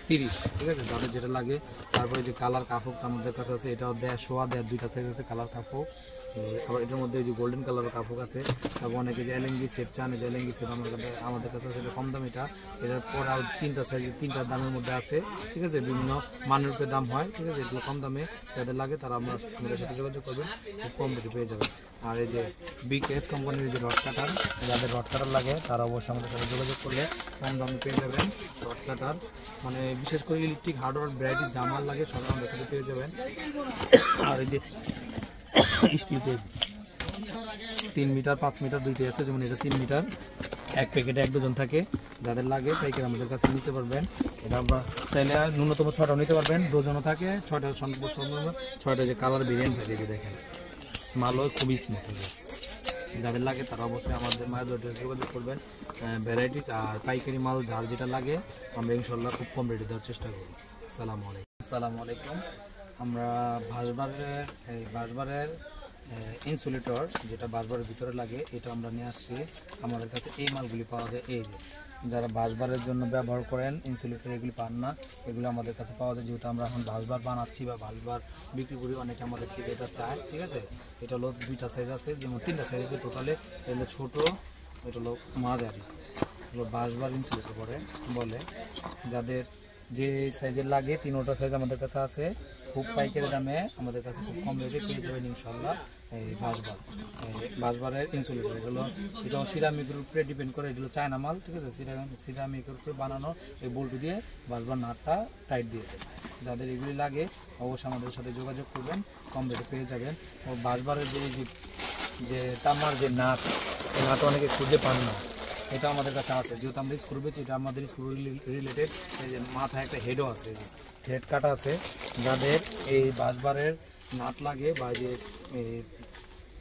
30। ঠিক আছে, যাদের যেটা লাগে। তারপরে যে কালার কাপড় আমাদের কাছে আছে, এটাও 1.5 দুইটা সাইজ আছে কালার কাপড়। আবার এটার মধ্যে যে গোল্ডেন কালারের কাপড় আছে। তারপর অনেকে যে এলএনজি সেট চান, যে এলএনজি সেট আমাদের কাছে আছে, কম দাম। এটার পর আর 3টা সাইজ, 3টা দামের মধ্যে আছে। ঠিক আছে, বিভিন্ন মানের উপরে দাম হয়। ঠিক আছে, এগুলো কম দামে যাদের লাগে তারা আমাদের সাথে যোগাযোগ করবেন, খুব কম রেটে পেয়ে যাবেন। আর এই যে বিকেএস কোম্পানির যে রড কাটার, যাদের রড কাটার লাগে তারা অবশ্যই আমাদের সাথে যোগাযোগ করলে কম দামে পেয়ে যাবেন রড কাটার। মানে বিশেষ করে ইলেকট্রিক হার্ডওয়্যার ভ্যারাইটি জামাল লাগে সব আমাদের কাছে পেয়ে যাবেন। আর এই যে স্টিল টেপ 3 মিটার 5 মিটার দুইটাই আছে, যেমন এটা 3 মিটার, এক প্যাকেটে 1 ডজন থাকে। যাদের লাগে পাইকারি আমাদের কাছে নিতে পারবেন। এটা আমরা চাইলে ন্যূনতম 6টাও নিতে পারবেন, ডজনও থাকে 6টা, সর্বনিম্ন 6টা যে কালার ভেরিয়েন্ট থাকে। যে দেখেন মালও খুবই স্মুথ। যাদের লাগে তারা অবশ্যই আমাদের মায়ের অ্যাড্রেসে যোগাযোগ করবেন। ভ্যারাইটিস আর পাইকারি মাল যার যেটা লাগে আমরা ইনশাল্লাহ খুব কম রেটে দেওয়ার চেষ্টা করি। আসসালামু আলাইকুম। আমরা বাসবারের ইনসুলেটর, যেটা বাসবারের ভিতরে লাগে, এটা আমরা নিয়ে আসছি। আমাদের কাছে এই মালগুলি পাওয়া যায়। এই যে যারা বাসবারের জন্য ব্যবহার করেন ইনসুলেটর, এগুলি পান না, এগুলো আমাদের কাছে পাওয়া যায়। যেহেতু আমরা এখন বাসবার বানাচ্ছি বা বাসবার বিক্রি করি, অনেকে আমাদের থেকে এটা চায়। ঠিক আছে, এটা হলো 2টা সাইজ আছে, যেমন 3টা সাইজ আছে টোটালে। এটা হলো ছোটো, এটা হলো মাঝারি, হলো বাসবার ইনসুলেটর বলে। যাদের যে সাইজের লাগে 3টা সাইজ আমাদের কাছে আছে, খুব পাইকারি দামে আমাদের কাছে খুব কম রেটে পেয়ে যাবেন ইনশাল্লাহ। এই বাসবারের ইনসুলেটর এটা সিরামিকের উপরে ডিপেন্ড করে, এগুলো চায়না মাল। ঠিক আছে, সিরামিকের উপরে বানানো এই বল্টু দিয়ে বাসবার নাটটা টাইট দিয়ে দেয়। যাদের এগুলি লাগে অবশ্যই আমাদের সাথে যোগাযোগ করবেন, কম রেটে পেয়ে যাবেন। ও বাসবারের যে তামার যে নাট, এই নাট অনেকে খুঁজে পান না, এটা আমাদের কাছে আছে। যেহেতু আমরা স্ক্রু বেছি, এটা আমাদের স্ক্রু রিলেটেড। এই যে মাথায় একটা হেডও আছে, হেড কাটা আছে। যাদের এই বাসবারের নাট লাগে বা যে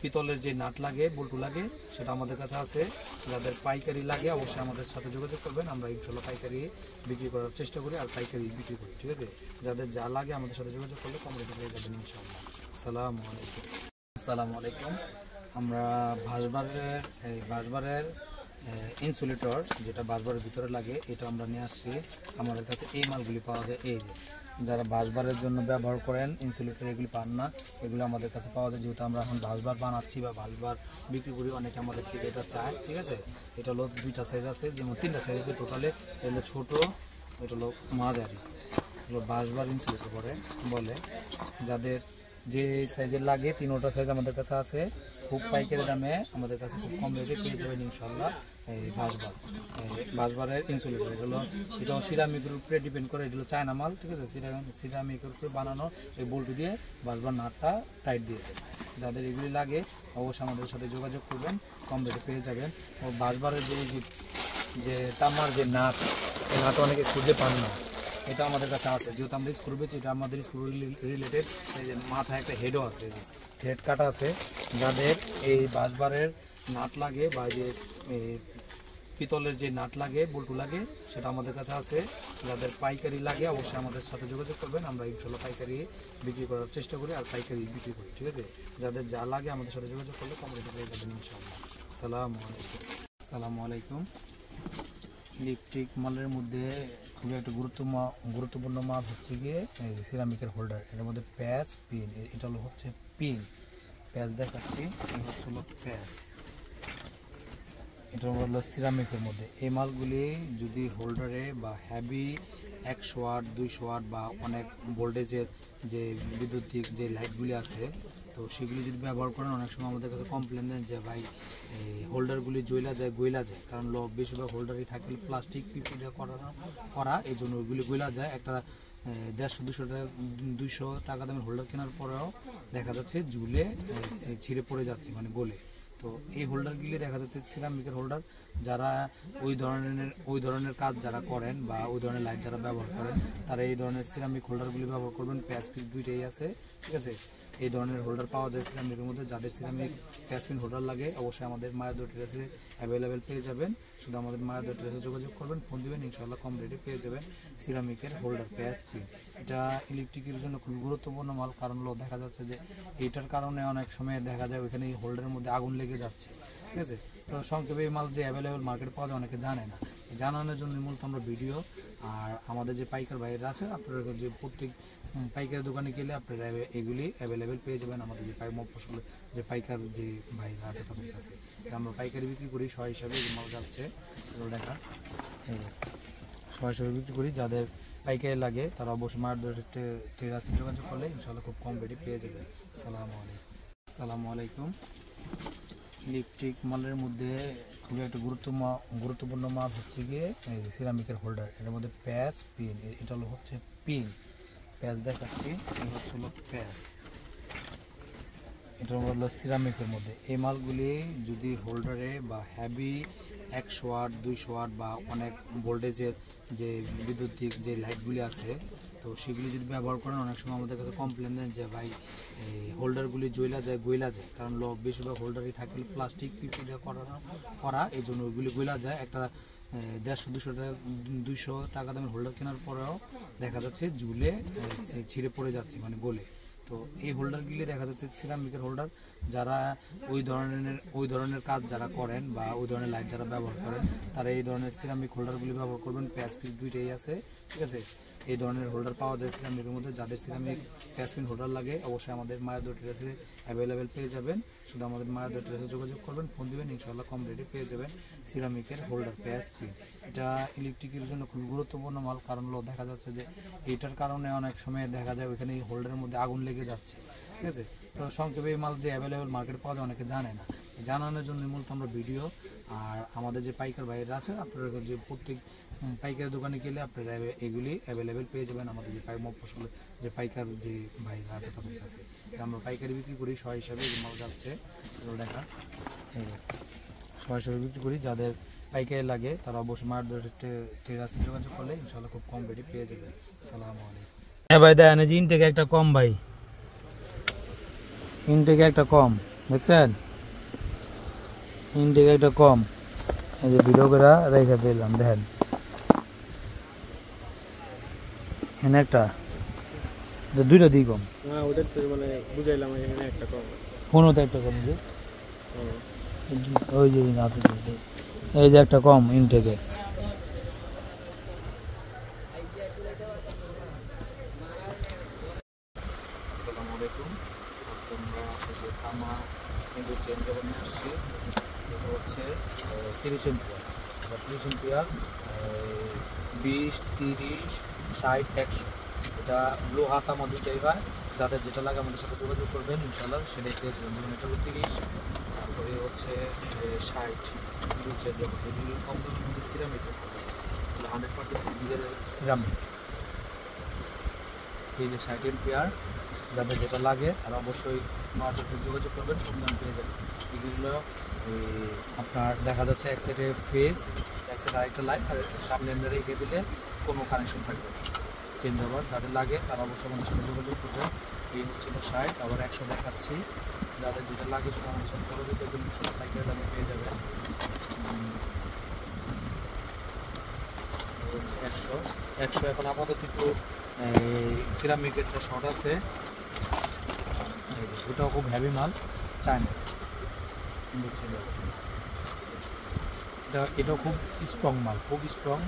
পিতলের যে নাট লাগে, বল্টু লাগে, সেটা আমাদের কাছে আছে। যাদের পাইকারি লাগে অবশ্যই আমাদের সাথে যোগাযোগ করবেন, আমরা ইনশাল্লাহ পাইকারি বিক্রি করার চেষ্টা করি আর পাইকারি বিক্রি করি। ঠিক আছে, যাদের যা লাগে আমাদের সাথে যোগাযোগ করলে কম রেটে পেয়ে যাবেন ইনশাল্লাহ। আসসালামু আলাইকুম। আমরা বাসবারের ইনসুলেটর, যেটা বাসবারের ভিতরে লাগে, এটা আমরা নিয়ে আসছি। আমাদের কাছে এই মালগুলি পাওয়া যায়। এই যে যারা বাসবারের জন্য ব্যবহার করেন ইনসুলেটর, এগুলি পান না, এগুলো আমাদের কাছে পাওয়া যায়। যেহেতু আমরা এখন বাসবার বানাচ্ছি বা বাসবার বিক্রি করি, অনেকে আমাদের থেকে এটা চায়। ঠিক আছে, এটা হলো 2টা সাইজ আছে, যেমন 3টা সাইজ আছে টোটালে। এটা হলো ছোটো, এটা হলো মাঝারি, হলো বাসবার ইনসুলেটর বলে। যাদের যে সাইজের লাগে 3টা সাইজ আমাদের কাছে আছে, খুব পাইকারি দামে আমাদের কাছে খুব কম রেটে পেয়ে যাবেন ইনশাল্লাহ। এই বাসবারের ইনসুলেটর এটা সিরামিকের উপরে ডিপেন্ড করে, এগুলো চায়না মাল। ঠিক আছে, সিরামিকের উপরে বানানো এই বল্টু দিয়ে বাসবার নাটটা টাইট দিয়ে দেয়। যাদের এগুলি লাগে অবশ্যই আমাদের সাথে যোগাযোগ করবেন, কম রেটে পেয়ে যাবেন। ও বাসবারের যে তামার যে নাট, এই নাট অনেকে খুঁজে পান না, এটা আমাদের কাছে আছে। যেহেতু আমরা স্ক্রু বেছি, এটা আমাদের স্ক্রু রিলেটেড। এই যে মাথায় একটা হেডও আছে, হেড কাটা আছে। যাদের এই বাসবারের নাট লাগে বা যে পিতলের যে নাট লাগে, বল্টু লাগে, সেটা আমাদের কাছে আছে। যাদের পাইকারি লাগে অবশ্যই আমাদের সাথে যোগাযোগ করবেন, আমরা ইনশাল্লাহ পাইকারি বিক্রি করার চেষ্টা করি আর পাইকারি বিক্রি করি। ঠিক আছে, যাদের যা লাগে আমাদের সাথে যোগাযোগ করলে কম রেটে পেয়ে যাবেন ইনশাল্লাহ। আসসালামু আলাইকুম। ইলেকট্রিক মালের মধ্যে খুবই একটা গুরুত্বপূর্ণ মাল হচ্ছে গিয়ে সিরামিকের হোল্ডার। এটার মধ্যে প্যাচ, পিন, এটা হচ্ছে পিন। প্যাচ দেখাচ্ছি, হলো প্যাচ, এটা হলো সিরামিকের মধ্যে। এই মালগুলি যদি হোল্ডারে বা হ্যাভি 100 ওয়াট 200 ওয়াট বা অনেক ভোল্টেজের যে বিদ্যুতিক যে লাইটগুলি আছে, তো সেগুলি যদি ব্যবহার করেন, অনেক সময় আমাদের কাছে কমপ্লেন দেন যে ভাই হোল্ডারগুলি গইলা যায়। কারণ বেশিরভাগ হোল্ডারই থাকে প্লাস্টিক পিপি দিয়ে করা, এই জন্য ওইগুলি গইলা যায়। একটা 150-200 টাকা দামের হোল্ডার কেনার পরেও দেখা যাচ্ছে ঝুলে ছিঁড়ে পড়ে যাচ্ছে, মানে গলে। তো এই হোল্ডারগুলি দেখা যাচ্ছে সিরামিকের হোল্ডার। যারা ওই ধরনের কাজ যারা করেন বা ওই ধরনের লাইট যারা ব্যবহার করেন, তারা এই ধরনের সিরামিক হোল্ডারগুলি ব্যবহার করবেন। প্যাচ পিস দুইটাই আছে। ঠিক আছে, এই ধরনের হোল্ডার পাওয়া যায় সিরামিকের মধ্যে। যাদের সিরামিক প্যাসপিন হোল্ডার লাগে অবশ্যই আমাদের মায়াদুর টেরাসে অ্যাভেলেবেল পেয়ে যাবেন। শুধু আমাদের মায়াদুর টেরাসে যোগাযোগ করবেন, ফোন দিবেন, ইনশাআল্লাহ কম রেটে পেয়ে যাবেন সিরামিকের হোল্ডার প্যাসপিন। এটা ইলেকট্রিকের জন্য খুব গুরুত্বপূর্ণ মাল, কারণ দেখা যাচ্ছে যে এইটার কারণে অনেক সময় দেখা যায় ওইখানে হোল্ডারের মধ্যে আগুন লেগে যাচ্ছে, ঠিক আছে। তো সংক্ষেপে এই মাল যে অ্যাভেলেবেল মার্কেটে পাওয়া যায় অনেকে জানে না, জানানোর জন্য মূলত আমরা ভিডিও। আর আমাদের যে পাইকার ভাইয়েরা আছে, আপনারা যে প্রত্যেক পাইকারি দোকানে গেলে আপনারা এগুলি অ্যাভেলেবেল পেয়ে যাবেন। আমাদের যে মফস্বল যে পাইকার যে ভাইরা আছে তাদের কাছে আমরা পাইকারি বিক্রি করি, শয় হিসাবে এই মাল যাচ্ছে দেখা শয় হিসাবে বিক্রি করি। যাদের পাইকারি লাগে তারা অবশ্যই মায়াদুর টেরাসে যোগাযোগ করলে ইনশাআল্লাহ খুব কম রেটে পেয়ে যাবে। আসসালামু আলাইকুম। ইলেকট্রিক মালের মধ্যে খুবই একটা গুরুত্বপূর্ণ মাল হচ্ছে গিয়ে সিরামিকের হোল্ডার। এর মধ্যে প্যাচ পিন, এটা হচ্ছে পিন, প্যাচ দেখাচ্ছি, এই হচ্ছে প্যাচ, এটা হলো সিরামিকের মধ্যে। এই মালগুলি যদি হোল্ডারে বা হ্যাভি 100 ওয়াট 200 ওয়াট বা অনেক ভোল্টেজের যে বিদ্যুতিক যে লাইটগুলি আছে, তো সেগুলি যদি ব্যবহার করেন অনেক সময় আমাদের কাছে কমপ্লেন দেন যে ভাই এই হোল্ডারগুলি গইলা যায়, কারণ বেশিরভাগ হোল্ডারই থাকে প্লাস্টিক পিপি দিয়ে করা, এই জন্য ওইগুলি গইলা যায়। একটা 150-200 টাকা দামের হোল্ডার কেনার পরেও দেখা যাচ্ছে ঝুলে ছিঁড়ে পড়ে যাচ্ছে, মানে গলে। তো এই হোল্ডারগুলি দেখা যাচ্ছে সিরামিকের হোল্ডার। যারা ওই ধরনের কাজ যারা করেন বা ওই ধরনের লাইট যারা ব্যবহার করেন তারা এই ধরনের সিরামিক হোল্ডারগুলি ব্যবহার করবেন। প্যাচ পিন দুইটাই আছে, ঠিক আছে। এই ধরনের হোল্ডার পাওয়া যায় সিরামিকের মধ্যে। যাদের সিরামিক প্যাসপিন হোল্ডার লাগে অবশ্যই আমাদের মায়াদুর টেরাসে অ্যাভেলেবেল পেয়ে যাবেন। শুধু আমাদের মায়াদুর টেরাসে যোগাযোগ করবেন, ফোন দিবেন, ইনশাআল্লাহ কম রেটে পেয়ে যাবেন সিরামিকের হোল্ডার প্যাসপিন। এটা ইলেকট্রিকের জন্য খুব গুরুত্বপূর্ণ মাল, কারণ দেখা যাচ্ছে যে এইটার কারণে অনেক সময় দেখা যায় ওইখানে হোল্ডারের মধ্যে আগুন লেগে যাচ্ছে, ঠিক আছে। তো সংক্ষেপে এই মাল যে অ্যাভেলেবেল মার্কেটে পাওয়া যায় অনেকে জানে না, জানানোর জন্য মূলত আমরা ভিডিও। আর আমাদের যে পাইকার ভাইয়েরা আছে, আপনারা যে প্রত্যেক পাইকারি দোকানে গেলে আপনারা এগুলি অ্যাভেলেবেল পেয়ে যাবেন। আমাদের যে মফস্বল যে পাইকার যে ভাইরা আছে তাদের কাছে আমরা পাইকারি বিক্রি করি, শয় হিসাবে এই মাল যাচ্ছে দেখা শয় হিসাবে বিক্রি করি। যাদের পাইকারি লাগে তারা অবশ্যই মায়াদুর টেরাসে যোগাযোগ করলে ইনশাআল্লাহ খুব কম রেটে পেয়ে যাবে। আসসালামু আলাইকুম। হ্যাঁ ভাই, দেখেন এই যে ইনটেকে একটা কম, ভাই ইনটেকে একটা কম, দেখছেন ইনটেকে একটা কম, এই যে ভিডিও করে রেখে দিলাম, দেখেন এখানে একটা দুইটা দিই কম, মানে বুঝাইলাম এখানে একটা কম, ফোনও তো একটা কম, যে ওই যে এই যে একটা কম ইনটেকে। আসসালামু আলাইকুম। আজকে আমরা তামা ইন্দুর চেঞ্জ ওভার নিয়ে আসছি। এটা হচ্ছে 30 এম্পিয়ার, 30 এম্পিয়ার, 20, 30, 60, 100। এটা লোহা তামা দুইটাই হয়। যাদের যেটা লাগে আমাদের সাথে যোগাযোগ করবেন, ইনশাআল্লাহ সেটাই পেয়ে যাবেন। যেমন এটা হলো 30, তারপরে হচ্ছে 60 ইন্দুর চেঞ্জ ওভার। এগুলি কম দামের মধ্যে সিরামিক, 100% নিজের সিরামিক। এই যে 60 এম্পিয়ার, যাদের যেটা লাগে তারা অবশ্যই মার্কেটে যোগাযোগ করবেন, কম দাম পেয়ে যাবেন। এগুলো আপনার দেখা যাচ্ছে এক সাইডে ফেজ, এক সাইডে আরেকটা লাইট, আর সামনে রেখে দিলে কোনো কানেকশন থাকবে না। চেঞ্জ ওভার যাদের লাগে তারা অবশ্যই আমাদের সাথে যোগাযোগ করবেন। এই হচ্ছিল 60, আবার 100 দেখাচ্ছি। যাদের যেটা লাগে সেটা আমাদের সাথে যোগাযোগ করবেন, সেটা পাইকারি দামে পেয়ে যাবেন। হচ্ছে 100 এখন আপাতত একটু সিরামিকের শর্ট আছে, ওটাও খুব হ্যাভি মাল, চায়না। এটাও খুব স্ট্রং মাল, খুব স্ট্রং,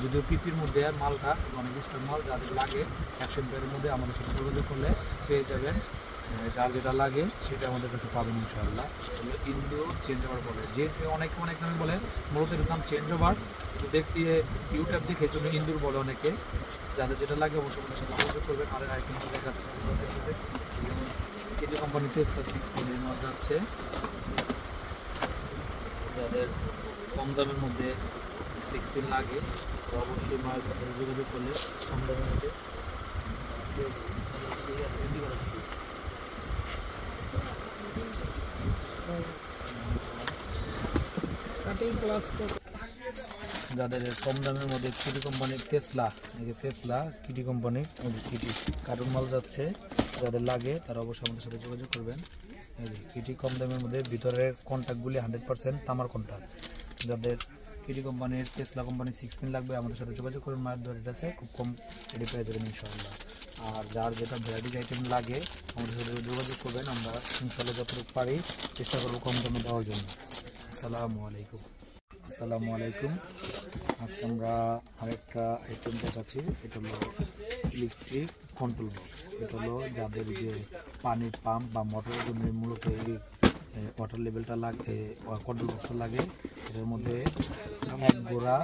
যদিও পিপির মধ্যে মালটা অনেক স্ট্রং মাল। যাদের লাগে 100 এম্পিয়ারের মধ্যে আমাদের সাথে যোগাযোগ করলে পেয়ে যাবেন। যার যেটা লাগে সেটা আমাদের কাছে পাবেন ইনশাআল্লাহ। ইন্দুর চেঞ্জ ওভার বলে, যে অনেক নামে বলে, মূলত এর নাম চেঞ্জ ওভার। দেখতে ইউটিউব দেখে জন্য ইন্দুর বলে অনেকে। যাদের যেটা লাগে অবশ্যই আমাদের সাথে যোগাযোগ করবেন। আর আরেকটা মাল দেখাচ্ছে যেমন কেটি কোম্পানি টেসলা 6 মাল যাচ্ছে। যাদের কম দামের মধ্যে 6 পিন লাগে তারা অবশ্যই মায়ের সাথে যোগাযোগ করলে কম দামের মধ্যে যাদের কম দামের মধ্যে কিটি কোম্পানির টেসলা, এই যে টেসলা কিটি কোম্পানির কিটি কার্টুন মাল যাচ্ছে, যাদের লাগে তারা অবশ্যই আমাদের সাথে যোগাযোগ করবেন। এই যে কিটি কম দামের মধ্যে ভিতরের কন্ট্যাক্টগুলি 100% তামার কন্ট্যাক্ট। যাদের কিটি কোম্পানির, টেসলা কোম্পানির 6 পিন লাগবে আমাদের সাথে যোগাযোগ করুন। মায়ের দরের আছে খুব কম রেডি পেয়ে যাবেন ইনশাআল্লাহ। আর যার যেটা ভ্যারাইটিস আইটেম লাগে আমাদের সাথে যোগাযোগ করবেন, আমরা ইনশাআল্লাহ যতটুকু পারি চেষ্টা করবো কম দামে দেওয়ার জন্য। আসসালামু আলাইকুম। আসসালামু আলাইকুম। আজকে আমরা আরেকটা আইটেম দেখাচ্ছি। এটা হলো ইলেকট্রিক কন্ট্রোল বক্স। এটা হলো যাদের যে পানির পাম্প বা মোটরের জন্য মূলত এই ওয়াটার লেভেলটা লাগে, কন্ট্রোল বক্সটা লাগে। এটার মধ্যে 1 গোড়া,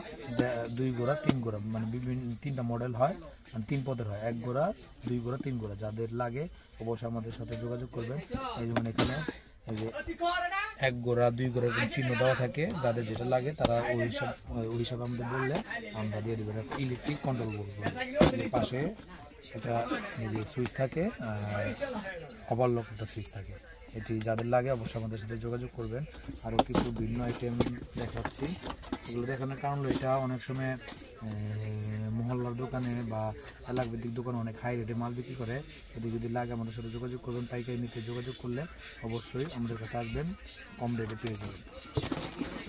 2 গোড়া, 3 গোড়া, মানে বিভিন্ন 3টা মডেল হয়, মানে 3 পদের হয়। 1 গোড়া, 2 গোড়া, 3 গোড়া। যাদের লাগে অবশ্যই আমাদের সাথে যোগাযোগ করবেন। এই যেমন এখানে এই যে 1 গোড়া 2 গোড়ার কোনো চিহ্ন দেওয়া থাকে। যাদের যেটা লাগে তারা ওই হিসাবে আমাদের বললে আমরা দিয়ে দেবো। ইলেকট্রিক কন্ট্রোল বক্স পাশে সেটা সুইচ থাকে, ওভারলক একটা সুইচ থাকে। এটি যাদের লাগে অবশ্যই আমাদের সাথে যোগাযোগ করবেন। আরও কিছু ভিন্ন আইটেম দেখাচ্ছি। এগুলো দেখানোর কারণ হলো এটা অনেক সময় মহল্লার দোকানে বা এলাকাভিত্তিক দোকানে অনেক হাই রেটে মাল বিক্রি করে। এটি যদি লাগে আমাদের সাথে যোগাযোগ করবেন। পাইকারি নিতে যোগাযোগ করলে অবশ্যই আমাদের কাছে আসবেন, কম রেটে পেয়ে যাবেন।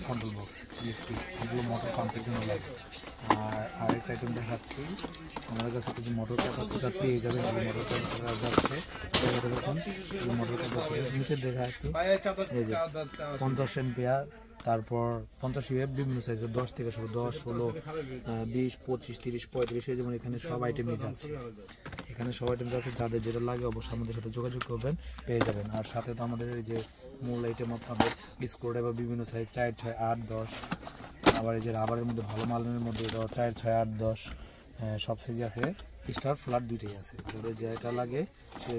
কন্ট্রোল বক্স ইলেকট্রিক, এগুলো মোটর পাম্পের জন্য লাগে। আর আরেকটা আইটেম দেখাচ্ছি, আমাদের কাছে কিছু মোটর ক্যাপাসিটার পেয়ে যাবেন। এই মোটর ক্যাপাসিটার যাচ্ছে এই মোটর ক্যাপাসিটার নিচে দেখা একটু, এই যে 50 এম্পিয়ার, তারপর 50 ইউএফ, বিভিন্ন সাইজের 10 থেকে শুরু, 10, 16, 20, 25, 30, 35, এই যেমন এখানে সব আইটেমই যাচ্ছে। এখানে সব আইটেম যাচ্ছে। যাদের যেটা লাগে অবশ্যই আমাদের সাথে যোগাযোগ করবেন, পেয়ে যাবেন। আর সাথে তো আমাদের এই যে মূল আইটেম আপনাদের স্ক্রুড্রাইভার বিভিন্ন সাইজ 4, 6, 8, 10। আবার এই যে রাবারের মধ্যে ভালো মালের মধ্যে 4, 6, 8, 10 সব সাইজে আছে। স্টার ফ্ল্যাট দুইটাই আছে। যাদের যেটা লাগে সে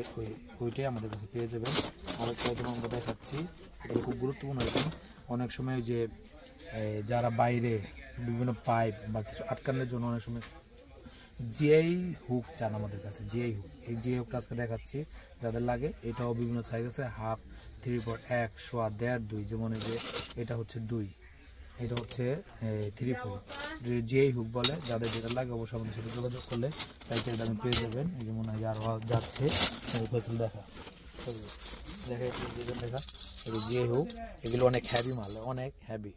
ওইটাই আমাদের কাছে পেয়ে যাবেন। আরেকটা আইটেম আমরা দেখাচ্ছি, এটা খুব গুরুত্বপূর্ণ আইটেম। অনেক সময় যে যারা বাইরে বিভিন্ন পাইপ বা কিছু আটকানোর জন্য অনেক সময় জিআই হুক চান আমাদের কাছে। জিআই হুক, এই জিআই হুকটা আজকে দেখাচ্ছি যাদের লাগে। এটাও বিভিন্ন সাইজ আছে, 1/2, 3/4, 1, 1/4, 1.5, 2। যেমন এই যে এটা হচ্ছে 2, এটা হচ্ছে 3/4, জিআই হুক বলে। যাদের যেটা লাগে অবশ্যই আমাদের সাথে যোগাযোগ করলে পাইকারি দামে পেয়ে যাবেন। এই যেমন আরও যাচ্ছে দেখা দেখা এই জিআই হুক, এগুলো অনেক হ্যাভি মাল, অনেক হ্যাভি।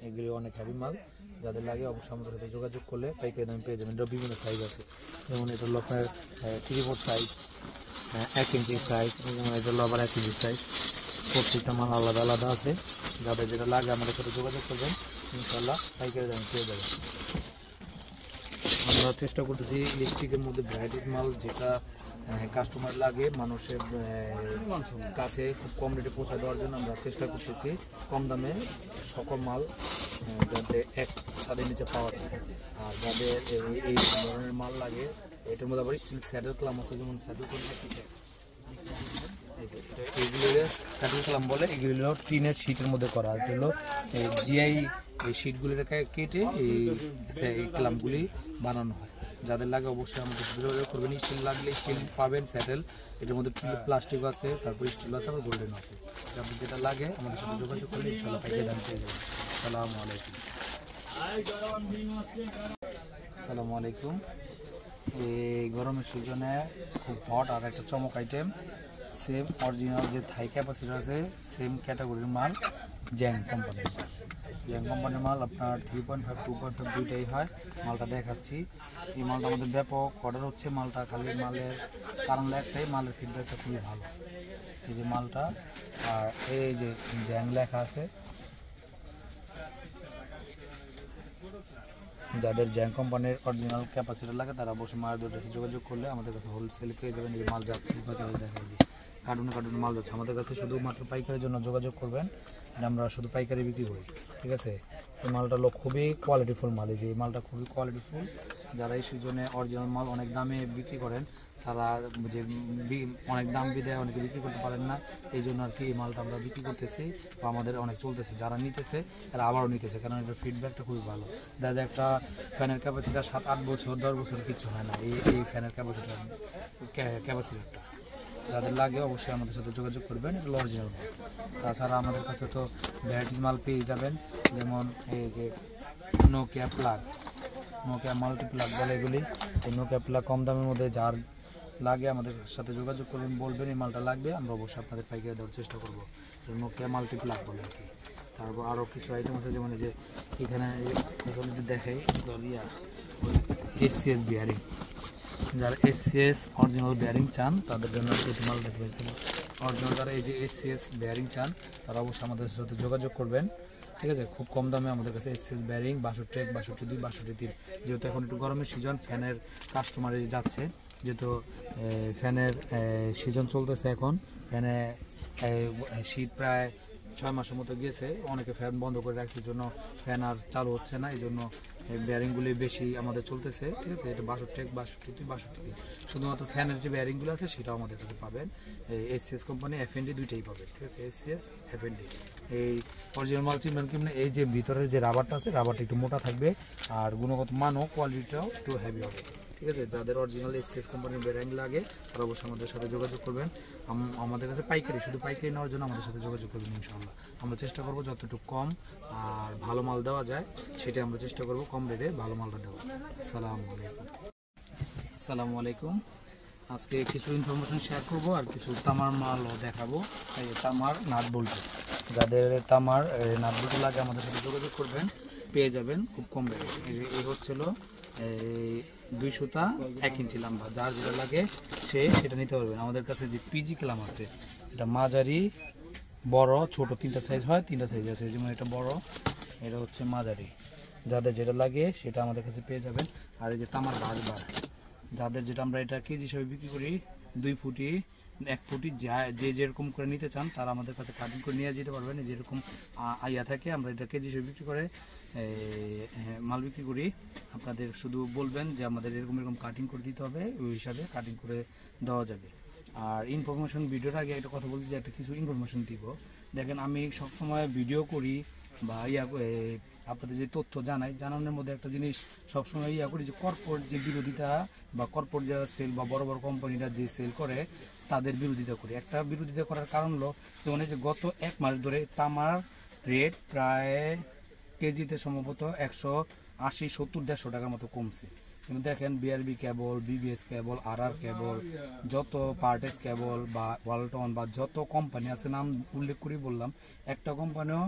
এগুলি অনেক হ্যাভি মাল। যাদের লাগে অবশ্যই আমাদের সাথে যোগাযোগ করলে পাইকারি দামে পেয়ে যাবেন। এটা বিভিন্ন সাইজ আছে, যেমন এটা হলো আপনার 3/4 সাইজ, 1 ইঞ্চি সাইজ, যেমন এটা হলো আবার 1 ইঞ্চি সাইজ। প্রত্যেকটা মাল আলাদা আলাদা আছে। যাদের যেটা লাগে আমাদের সাথে যোগাযোগ করবেন, ইনশাল্লাহ পাইকারি দামে পেয়ে যাবেন। আমরা চেষ্টা করতেছি ইলেকট্রিকের মধ্যে ভ্যারাইটিস মাল যেটা কাস্টমার লাগে মানুষের কাছে খুব কম রেটে পৌঁছে দেওয়ার জন্য আমরা চেষ্টা করতেছি কম দামে সকল মাল যাতে এক ছাদের নিচে পাওয়া যায়। আর যাদের এই ধরনের মাল লাগে এটার মধ্যে আবার স্টিল স্যাডেল ক্লাম আছে, যেমন স্যাডেল ক্লাম এগুলো স্যাডেল ক্লাম বলে। এগুলো টিনের শীটের মধ্যে করা। এটা হলো জিআই এই শীটগুলিকে কেটে এই ক্লামগুলি বানানো হয়। যাদের লাগে অবশ্যই আমাদের যোগাযোগ করবেন। স্টিল লাগলে স্টিল পাবেন, স্যাটেল, এটার মধ্যে প্লাস্টিক আছে, তারপর স্টিল আছে, আবার গোল্ডেন আছে। যাদের যেটা লাগে আমাদের সাথে যোগাযোগ করলে ইনশাল্লাহ পাইকারি দাম পেয়ে যাবেন। আসসালামু আলাইকুম। আসসালামু আলাইকুম। এই গরমের সিজনে খুব হট আর একটা চমক আইটেম, সেম অরিজিনাল যে থাই ক্যাপাসিটার আছে সেম ক্যাটাগরির মাল, জ্যাং কোম্পানির। জ্যাং কোম্পানির মাল আপনার 3.5, 2.5 দুইটাই হয়। মালটা দেখাচ্ছি। এই মালটা আমাদের ব্যাপক অর্ডার হচ্ছে। মালটা খালি মালের কারণ একটাই, মালের ফিডব্যাকটা খুবই ভালো। এই যে মালটা, আর এই যে জ্যাং লেখা আছে। যাদের জ্যাং কোম্পানির অরিজিনাল ক্যাপাসিটার লাগে তারা অবশ্যই মায়ের দোকানে যোগাযোগ করলে আমাদের কাছে হোলসেল পেয়ে যাবেন। এই মাল যাচ্ছে বাজারে, দেখা যায় কার্টুনে কার্টুনে মাল যাচ্ছে আমাদের কাছে। শুধুমাত্র পাইকারির জন্য যোগাযোগ করবেন, আমরা শুধু পাইকারি বিক্রি করি, ঠিক আছে। এই মালটা হলো খুবই কোয়ালিটিফুল মাল। এই যে এই মালটা খুবই কোয়ালিটিফুল। যারা এই সিজনে অরিজিনাল মাল অনেক দামে বিক্রি করেন তারা যে অনেক দাম বিদায় অনেকে বিক্রি করতে পারেন না, এই জন্য আর কি এই মালটা আমরা বিক্রি করতেছি বা আমাদের অনেক চলতেছে। যারা নিতেছে তারা আবারও নিতেছে, কারণ এটার ফিডব্যাকটা খুবই ভালো। দেখা যায় একটা ফ্যানের ক্যাপাসিটার 7-8 বছর 10 বছর কিছু হয় না এই ফ্যানের ক্যাপাসিটারটা। যাদের লাগে অবশ্যই আমাদের সাথে যোগাযোগ করবেন। এটা অরিজিনাল মাল। তাছাড়া আমাদের কাছে তো ভ্যারাইটিস মাল পেয়ে যাবেন, যেমন এই যে Nokia plug, Nokia multi plug বলে এগুলি। এই নোকিয়া প্লাগ কম দামের মধ্যে যার লাগে আমাদের সাথে যোগাযোগ করবেন, বলবেন এই মালটা লাগবে, আমরা অবশ্যই আপনাদের পাইকারি দেওয়ার চেষ্টা করবো। নোকিয়া মাল্টিপ্লাগ বলে আর কি। তারপর আরও কিছু আইটেম আছে, যেমন এই যে এখানে যদি দেখাই এসসিএস বিয়ারিং, যারা এসসিএস অরিজিনাল বিয়ারিং চান তাদের জন্য মাল দেখবে অরিজিনাল। যারা এই যে এসসিএস বিয়ারিং চান তারা অবশ্যই আমাদের সাথে যোগাযোগ করবেন, ঠিক আছে। খুব কম দামে আমাদের কাছে এসসিএস বিয়ারিং 62 1 62 2 62 3, যেহেতু এখন একটু গরমের সিজন, ফ্যানের কাস্টমারে যাচ্ছে, যেহেতু ফ্যানের সিজন চলতেছে এখন, ফ্যানে শীত প্রায় 6 মাসের মতো গিয়েছে, অনেকে ফ্যান বন্ধ করে রাখছে, জন্য ফ্যান আর চালু হচ্ছে না, এই জন্য বেয়ারিংগুলি বেশি আমাদের চলতেছে, ঠিক আছে। এটা 62 1 62 2 62 3, শুধুমাত্র ফ্যানের যে বেয়ারিংগুলো আছে সেটাও আমাদের কাছে পাবেন। এসসিএস কোম্পানি এফএনডি দুইটাই পাবেন, ঠিক আছে, এসসিএস এফএনডি। এই অরিজিনাল মাল চিনবেন কেমন, এই যে ভিতরের যে রাবারটা আছে, রাবারটা একটু মোটা থাকবে, আর গুণগত মানও কোয়ালিটিটাও একটু হেভি হবে, ঠিক আছে। যাদের অরিজিনাল এসসিএস কোম্পানির বেয়ারিং লাগে তারা অবশ্যই আমাদের সাথে যোগাযোগ করবেন। আমাদের কাছে পাইকারি, শুধু পাইকারি নেওয়ার জন্য আমাদের সাথে যোগাযোগ করবেন ইনশাআল্লাহ। আমরা চেষ্টা করবো যতটুকু কম আর ভালো মাল দেওয়া যায় সেটা আমরা চেষ্টা করবো, কম রেটে ভালো মালটা দেওয়া। আসসালামু আলাইকুম। আজকে কিছু ইনফরমেশন শেয়ার করবো আর কিছু তামার মালও দেখাবো। এই তামার নাট বল্টু, যাদের তামার নাট বল্টু লাগে আমাদের সাথে যোগাযোগ করবেন, পেয়ে যাবেন খুব কম রেটে। এই হচ্ছিল 2 সুতা 1 ইঞ্চি লম্বা, যার যেটা লাগে সেটা নিতে পারবেন। আমাদের কাছে যে পিজি ক্লাম আছে, এটা মাঝারি, বড়, ছোট 3টা সাইজ হয়, 3টা সাইজ আছে, যেমন এটা বড়, এটা হচ্ছে মাঝারি, যাদের যেটা লাগে সেটা আমাদের কাছে পেয়ে যাবেন। আর এই যে তামার বাঁশবার, যাদের যেটা আমরা এটা কেজি হিসাবে বিক্রি করি, 2 ফুটি 1 ফুটি, যে যেরকম করে নিতে চান তারা আমাদের কাছে কাটিং করে নিয়ে যেতে পারবেন। যেরকম আইয়া থাকে আমরা এটা কেজি হিসেবে বিক্রি করে মাল বিক্রি করি। আপনাদের শুধু বলবেন যে আমাদের এরকম এরকম কাটিং করে দিতে হবে, ওই হিসাবে কাটিং করে দেওয়া যাবে। আর ইনফরমেশন, ভিডিওর আগে একটা কথা বলছি যে একটা কিছু ইনফরমেশন দিব। দেখেন, আমি সবসময় ভিডিও করি বা আপনাদের যে তথ্য জানানোর মধ্যে একটা জিনিস সবসময় করি যে কর্পোরেট যে বিরোধিতা বা কর্পোরেট যারা সেল বা বড় বড় কোম্পানিরা যে সেল করে তাদের বিরোধিতা করি। একটা বিরোধিতা করার কারণ হলো যেমন যে গত 1 মাস ধরে তামার রেট প্রায় কেজিতে সম্ভবত 180 70 150 টাকার মতো কমছে। কিন্তু দেখেন, BRB cable, BBS cable, RR cable, যত পার্টেস কেবল বা ওয়ালটন বা যত কোম্পানি আছে নাম উল্লেখ করে বললাম, একটা কোম্পানিও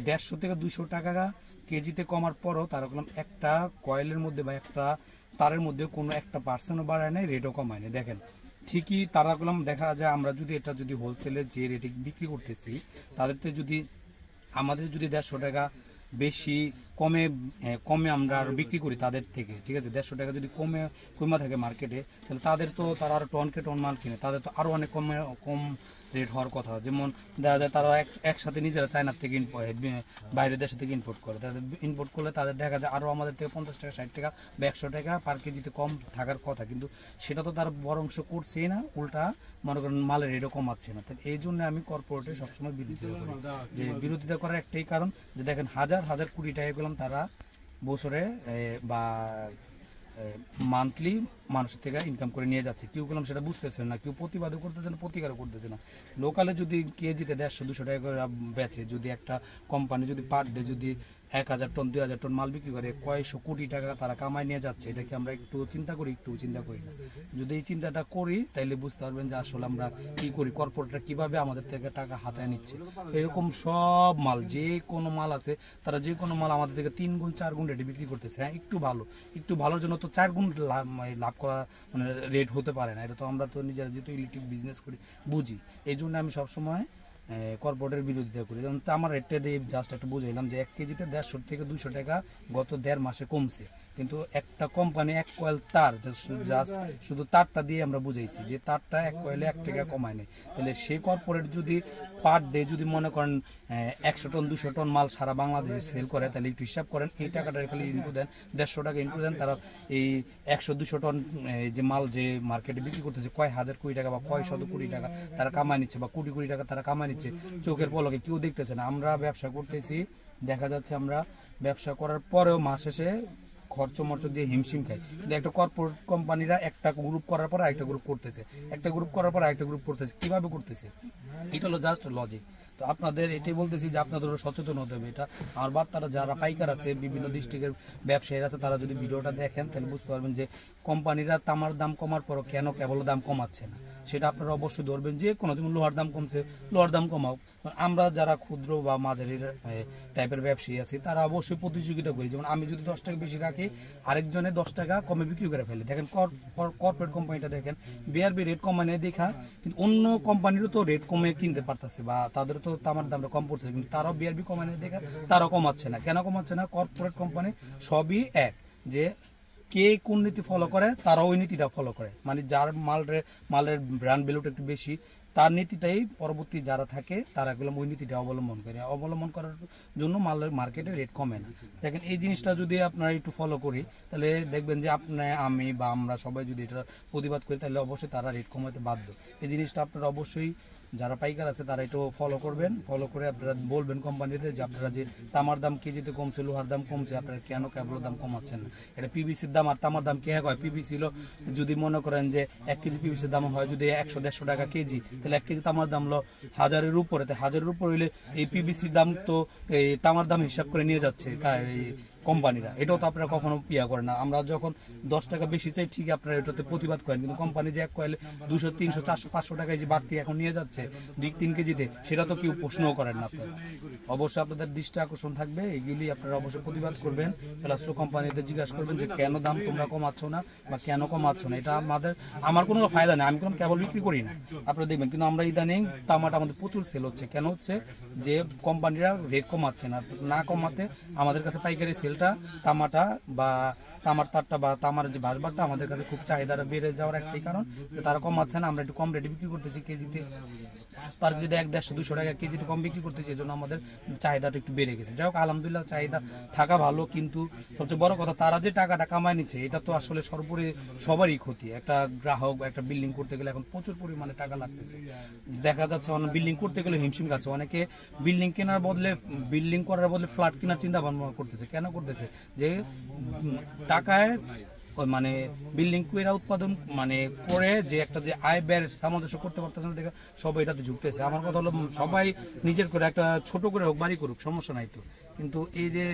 150 থেকে 200 টাকা কেজিতে কমার পরও তারা বললাম একটা কয়েলের মধ্যে বা একটা তারের মধ্যে কোনো একটা পার্সেন্টও বাড়ায় নাই, রেটও কমায় নাই। দেখেন, ঠিকই তারা বললাম দেখা যায় আমরা যদি এটা যদি হোলসেলে যে রেটে বিক্রি করতেছি, তাদেরতে যদি আমাদের যদি 150 টাকা বেশি কমে আমরা আর বিক্রি করি তাদের থেকে, ঠিক আছে, 150 টাকা যদি কমে থাকে মার্কেটে, তাহলে তারা আরো টনকে টন মাল কিনে, তাদের তো আরো অনেক কম রেট হওয়ার কথা। যেমন দেখা যায় তারা একসাথে নিজেরা চায়নার থেকে বাইরের দেশ থেকে ইম্পোর্ট করে, তাদের ইম্পোর্ট করলে তাদের দেখা যায় আরো আমাদের থেকে 50 টাকা 60 টাকা বা 100 টাকা পার কেজিতে কম থাকার কথা, কিন্তু সেটা তো তার বড় অংশ করছেই না, উল্টা মনে করেন মালের রেটও কমাচ্ছে না। তাই এই জন্য আমি কর্পোরেটে সবসময় বিরোধিতা করি। যে বিরোধিতা করার একটাই কারণ যে দেখেন, হাজার হাজার কোটি টাকা পেলাম তারা বছরে বা মান্থলি মানুষের থেকে ইনকাম করে নিয়ে যাচ্ছে। কেউ গেলাম সেটা বুঝতেছে না, কেউ প্রতিবাদও করতেছে না, প্রতিকারও করতেছে না। লোকালে যদি কেজিতে 150-200 টাকা করে বেচে, যদি একটা কোম্পানি যদি পার ডে যদি 1000 টন 2000 টন মাল বিক্রি করে, কয়েকশো কোটি টাকা তারা কামাই নিয়ে যাচ্ছে, এটাকে আমরা একটু চিন্তা করি না। যদি এই চিন্তাটা করি তাইলে বুঝতে পারবেন যে আসলে আমরা কি করি, কর্পোরেটরা কিভাবে আমাদের থেকে টাকা হাতায় নিচ্ছে। এরকম সব মাল, যে কোনো মাল আছে, তারা যে কোনো মাল আমাদের থেকে 3 গুণ 4 গুণ রেটে বিক্রি করতেছে। হ্যাঁ, একটু ভালোর জন্য তো 4 গুণ লাভ করা মানে রেট হতে পারে না, এটা তো আমরা তো নিজেরা যেহেতু ইলেকট্রিক বিজনেস করি বুঝি। এই জন্য আমি সবসময় কর্পোরেটের বিরোধিতা করি। যেমন আমার রেটটা দিয়ে জাস্ট একটা বুঝাইলাম যে 1 কেজিতে 150 থেকে 200 টাকা গত 1.5 মাসে কমছে, কিন্তু একটা কোম্পানি 1 কয়েল তার শুধু তারটা দিয়ে আমরা বুঝাইছি যে তারটা 1 কয়েলে 1 টাকা কমায় নেই। তাহলে সেই কর্পোরেট যদি পার ডে যদি মনে করেন 100 টন 200 টন মাল সারা বাংলাদেশে সেল করে, তাহলে একটু হিসাব করেন, এই টাকাটা খালি ইনপুট দেন, 150 টাকা ইনপুট দেন, তারা এই 100-200 টন যে মাল যে মার্কেটে বিক্রি করতেছে কয় হাজার কোটি টাকা বা কয় শত কোটি টাকা তারা কামাই নিচ্ছে বা কোটি কোটি টাকা তারা কামাই নিচ্ছে, চোখের পলকে কেউ দেখতেছে না। আমরা ব্যবসা করতেছি, দেখা যাচ্ছে আমরা ব্যবসা করার পরেও মাস শেষে খরচ মর্চ দিয়ে হিমশিম খাই। কিন্তু একটা কর্পোরেট কোম্পানিরা একটা গ্রুপ করার পর আরেকটা গ্রুপ করতেছে, একটা গ্রুপ করার পর আরেকটা গ্রুপ করতেছে, কিভাবে করতেছে? এটা হলো জাস্ট লজিক। তো আপনাদের এটাই বলতেছি যে আপনাদেরও সচেতন হতে হবে। এটা আমার বার্তারা যারা পাইকার আছে, বিভিন্ন ডিস্ট্রিক্টের ব্যবসায়ীরা আছে, তারা যদি ভিডিওটা দেখেন তাহলে বুঝতে পারবেন যে কোম্পানিরা তামার দাম কমার পরও কেন কেবল দাম কমাচ্ছে না, সেটা আপনারা অবশ্যই ধরবেন। যে কোনো যেমন লোহার দাম কমছে, লোহার দাম কমাও। আমরা যারা ক্ষুদ্র বা মাঝারি টাইপের ব্যবসায়ী আছি তারা অবশ্যই প্রতিযোগিতা করি। যেমন আমি যদি 10 টাকা বেশি রাখি, আরেকজনে 10 টাকা কমে বিক্রি করে ফেলে। দেখেন কর্পোরেট কোম্পানিটা দেখেন, বিআরবি রেট কমায় নেই দেখা, কিন্তু অন্য কোম্পানিরও তো রেট কমে কিনতে পারতেছে বা তাদের তো তামার দামটা কম পড়তেছে, কিন্তু তারাও বিআরবি কমায় নেই দেখা তারাও কমাচ্ছে না। কেন কমাচ্ছে না? কর্পোরেট কোম্পানি সবই এক, যে কে কোন নীতি ফলো করে তারা ওই নীতিটা ফলো করে। মানে যার মালের ব্র্যান্ড ভ্যালুটা একটু বেশি, তার নীতিটাই পরবর্তী যারা থাকে তারা এগুলো ওই নীতিটা অবলম্বন করার জন্য মালের মার্কেটে রেট কমে না। দেখেন এই জিনিসটা যদি আপনারা একটু ফলো করি, তাহলে দেখবেন যে আমি বা আমরা সবাই যদি এটা প্রতিবাদ করি, তাহলে অবশ্যই তারা রেট কমাতে বাধ্য। এই জিনিসটা আপনারা অবশ্যই যারা পাইকার আছে তারা একটু ফলো করবেন। ফলো করে আপনারা বলবেন কোম্পানিতে যে আপনারা যে তামার দাম কেজিতে কমছে, লোহার দাম কমছে, আপনারা কেন কেবল দাম কমাচ্ছেন না? এটা পিভিসির দাম আর তামার দাম কে হয়? পিভিসি হলো, যদি মনে করেন যে 1 কেজি পিভিসির দাম হয় যদি 100-150 টাকা কেজি, তাহলে 1 কেজি তামার দাম হলো 1000-এর উপরে। তো 1000-এর উপর হইলে এই পিভিসির দাম তো এই তামার দাম হিসাব করে নিয়ে যাচ্ছে কোম্পানিরা। এটাও তো আপনারা কখনো করেন না। আমরা যখন 10 টাকা বেশি চাই, ঠিক আপনারা এটাতে প্রতিবাদ করেন, কিন্তু কোম্পানি যে এক কয়েলে 200, 300, 400, 500 টাকায় যে বাড়তি এখন নিয়ে যাচ্ছে 2-3 কেজিতে, সেটা তো কেউ প্রশ্নও করেন না। আপনারা অবশ্যই আপনাদের দৃষ্টি আকর্ষণ থাকবে, এগুলি আপনারা অবশ্যই প্রতিবাদ করবেন। প্লাস কোম্পানিতে জিজ্ঞাসা করবেন যে কেন দাম তোমরা কমাচ্ছ না বা কেন কমাচ্ছ না। এটা আমার কোনো ফায়দা নেই, আমি কোনো কেবল বিক্রি করি না, আপনারা দেখবেন। কিন্তু আমরা ইদানিং তামাটা আমাদের প্রচুর সেল হচ্ছে। কেন হচ্ছে? যে কোম্পানিরা রেট কমাচ্ছে না কমাতে আমাদের কাছে পাইকারি সেলটা তামাটা বা তামার তারটা বা তামার যে ভাসবারটা আমাদের কাছে খুব চাহিদাটা বেড়ে যাওয়ার একটাই কারণ, যে তারা কমাচ্ছে না। আমরা একটু কম রেটে বিক্রি করতেছি, কেজিতে পার কেজিতে 100-150 টাকা কেজিতে কম বিক্রি করতেছি, এই জন্য আমাদের চাহিদাটা একটু বেড়ে গেছে। যাই হোক, আলহামদুলিল্লাহ চাহিদা থাকা ভালো, কিন্তু সবচেয়ে বড় কথা তারা যে টাকাটা কামায় নিচ্ছে, এটা তো আসলে সর্বোপরি সবারই ক্ষতি। একটা গ্রাহক একটা বিল্ডিং করতে গেলে এখন প্রচুর পরিমাণে টাকা লাগতেছে। দেখা যাচ্ছে অনেক বিল্ডিং করতে গেলে হিমশিম খাচ্ছে। অনেকে বিল্ডিং করার বদলে ফ্ল্যাট কেনার চিন্তা ভাবনা করতেছে। কেন করতেছে? যে টাকায় মানে বিল্ডিং কুইরা উৎপাদন মানে করে যে একটা যে আয় ব্যয়ের সামঞ্জস্য করতে পারতেছে না দেখে সবাই এটাতে ঝুঁকতেছে। আমার কথা হলো, সবাই নিজের করে একটা ছোট করে হোক বাড়ি করুক, সমস্যা নাই তো। কিন্তু এই যে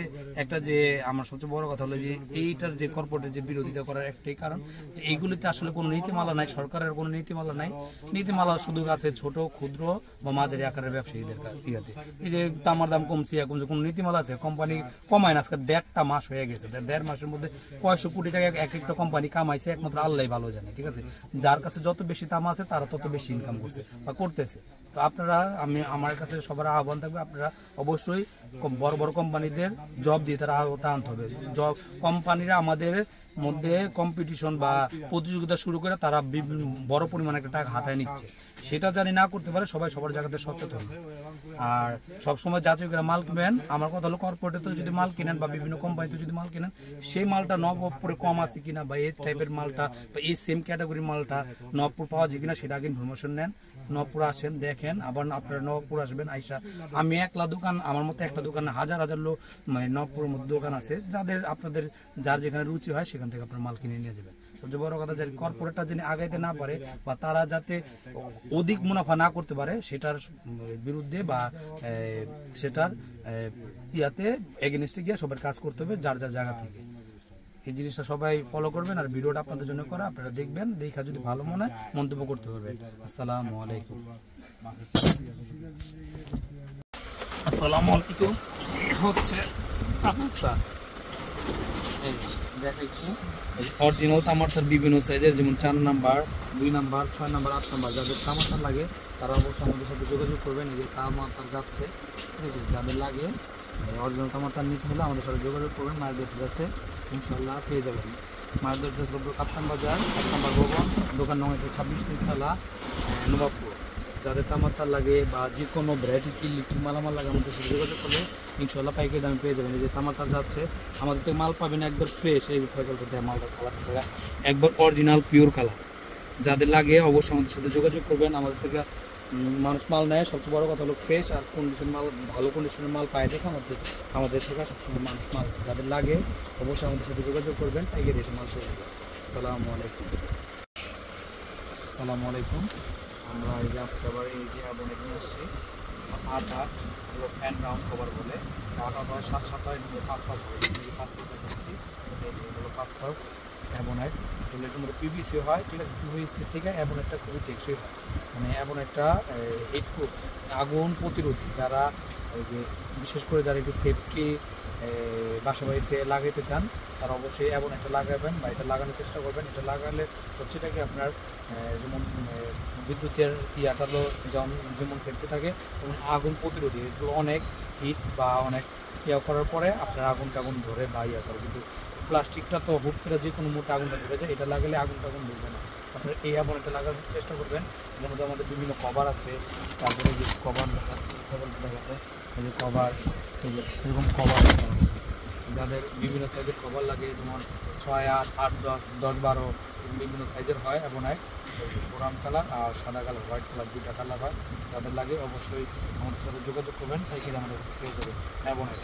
একটা যে আমার সবচেয়ে বড় কথা হলো যে এইটার যে কর্পোরেটের যে বিরোধিতা করার একটাই কারণ, যে এইগুলিতে আসলে কোনো নীতিমালা নাই, সরকারের কোনো নীতিমালা নাই। নীতিমালা শুধু আছে ছোট, ক্ষুদ্র বা মাঝারি আকারের ব্যবসায়ীদের ইয়াতে। এই যে তামার দাম কমছে, কোনো নীতিমালা আছে? কোম্পানি কমায় না, আজকে 1.5 মাস হয়ে গেছে। 1.5 মাসের মধ্যে কয়শো কোটি টাকা এক একটা কোম্পানি কামাইছে, একমাত্র আল্লাহ ভালো জানে। ঠিক আছে, যার কাছে যত বেশি তামা আছে তারা তত বেশি ইনকাম করছে বা করতেছে। তো আপনারা, আমার কাছে সবার আহ্বান থাকবে, আপনারা অবশ্যই বড় বড় কোম্পানিদের জব দিয়ে তারা আওতা আনতে হবে। জব কোম্পানিরা আমাদের মধ্যে কম্পিটিশন বা প্রতিযোগিতা শুরু করে তারা বড় পরিমাণে একটা টাকা হাতায় নিচ্ছে, সেটা জানি না করতে পারে। সবাই সবার জায়গাতে সচেতন আর সবসময় যাচাই করে মাল কিনবেন। আমার কথা হলো, কর্পোরেটে যদি মাল কিনেন বা বিভিন্ন কোম্পানিতে যদি মাল কিনেন, সেই মালটা নবপুরে কম আছে কিনা বা এই টাইপের মালটা বা এই সেম ক্যাটাগরির মালটা নবপুর পাওয়া যায় কিনা সেটা আগে ইনফরমেশন নেন। নবপুর আসেন, দেখেন, আবার আপনারা নবপুর আসবেন। আইসা আমি একলা দোকান, আমার মতো একটা দোকান হাজার হাজার লোক মানে নবপুরের মধ্যে দোকান আছে, আপনাদের যার যেখানে রুচি হয় সেখান থেকে আপনার মাল কিনে নিয়ে যাবেন। সবচেয়ে বড় কথা, যে কর্পোরেটটা যিনি আগাইতে না পারে বা তারা যাতে অধিক মুনাফা না করতে পারে, সেটার বিরুদ্ধে বা সেটার ইয়াতে এগেনস্টে গিয়ে সবার কাজ করতে হবে যার যার জায়গা থেকে। এই জিনিসটা সবাই ফলো করবেন। আর ভিডিওটা আপনাদের জন্য করা, আপনারা দেখবেন, দেখা যদি ভালো মনে হয় মন্তব্য করতে পারবেন। আসসালামু আলাইকুম। আসসালামু আলাইকুম। হচ্ছে দেখাইছি অরিজিনাল তামার বিভিন্ন সাইজের, যেমন 4 নাম্বার, 2 নাম্বার, 6 নাম্বার, 8 নাম্বার। যাদের তামার লাগে তারা অবশ্যই আমাদের সাথে যোগাযোগ করবেন। এই যে তামার যাচ্ছে, ঠিক আছে, যাদের লাগে অরিজিনাল তামার নিতে হলে আমাদের সাথে যোগাযোগ করবেন। মায়ের ডেটের আছে, ইনশাল্লাহ পেয়ে যাবেন। মায়ের ডেটের কাপ্তান বাজার 1 নম্বর ভবন, দোকান নং 26 তালা, নবাবপুর। যাদের তামার লাগে বা যে কোনো ভ্যারাইটি ইলেকট্রিক মালামাল লাগে আমাদের সাথে যোগাযোগ করলে ইনশাল্লাহ পাইকারি দামে পেয়ে যাবেন। এই যে তামার যাচ্ছে, আমাদের থেকে মাল পাবেন একবার ফ্রেশ। এই ফয়সাল করতে মালটা কালার একবার অরিজিনাল পিওর কালার। যাদের লাগে অবশ্যই আমাদের সাথে যোগাযোগ করবেন। আমাদের থেকে মানুষ মাল নেয়, সবচেয়ে বড় কথা হলো ফ্রেশ আর কন্ডিশন মাল, ভালো কন্ডিশনের মাল পায় দেখে আমাদের থেকে সবসময় মানুষ মাল। যাদের লাগে অবশ্যই আমাদের সাথে যোগাযোগ করবেন, পাইকারি রেটে মাল পেয়ে যাবেন। আসসালামু আলাইকুম। আসসালামু আলাইকুম। আমরা এই যে আজকে আবার এই যে অ্যাবনেট নিয়ে আসছি, 8 হলো ফ্যান রাউন্ড কভার বলে। 8 হয় 7 হয় 5 হয়, 5 দিচ্ছি। এই হলো 5 অ্যাবনেট। আসলে এটার মধ্যে পিভিসি হয়, ঠিক আছে, পিভিসি থেকে এমন একটা খুবই টেকসই হয়, মানে এমন একটা হিটপ্রুফ, আগুন প্রতিরোধী। যারা এই যে বিশেষ করে যারা একটু সেফটি বাসা বাড়িতে লাগাইতে চান তারা অবশ্যই এমন একটা লাগাবেন বা এটা লাগানোর চেষ্টা করবেন। এটা লাগালে হচ্ছে এটা কি আপনার যেমন বিদ্যুতের ইয়াটারও যেমন সেফটি থাকে এবং আগুন প্রতিরোধী। এগুলো অনেক হিট বা অনেক ইয়া করার পরে আপনার আগুন টাগুন ধরে বা ইয়া করে, কিন্তু প্লাস্টিকটা তো হুট করে যে কোনো মুহূর্তে আগুনটা ধরে যায়, এটা লাগালে আগুন টাগুন ধরবে না। আপনার এই এমন একটা লাগানোর চেষ্টা করবেন। এর মধ্যে আমাদের বিভিন্ন কভার আছে, তারপরে যে কভার দেখাচ্ছি, কভার দেখাতে এই যে কভার, এই যে এরকম কভার আছে যাদের বিভিন্ন সাইজের কভার লাগে, যেমন 6, 8, 8, 10, 10, 12 বিভিন্ন সাইজের হয় এবং এক ব্রাউন কালার আর সাদা কালার, হোয়াইট কালার, দুইটা কালার হয়। যাদের লাগে অবশ্যই আমাদের সাথে যোগাযোগ করবেন, এখানে আমাদের কাছে পেয়ে যাবেন।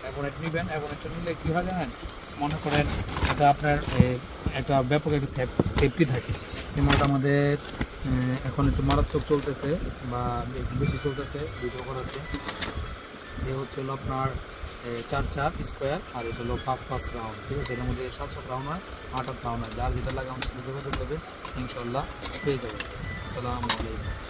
অ্যাবোনেট নেবেন। অ্যাবোনেটটা নিলে কী হয় জানেন, মনে করেন এটা আপনার একটা ব্যাপক একটা সেফটি থাকে। যেমন আমাদের এখন একটু মারাত্মক চলতেছে বা একটু বেশি চলতেছে ভিডিও করাতে। এ হচ্ছে হলো আপনার 4 স্কোয়ার আর এটা হলো 5 রাউন্ড, ঠিক আছে। এর মধ্যে 7 রাউন্ড হয়, 8 রাউন্ড হয়। যার যেটা লাগে আমাদের সাথে যোগাযোগ করবেন, ইনশাল্লাহ পেয়ে যাবেন। আসসালামু আলাইকুম।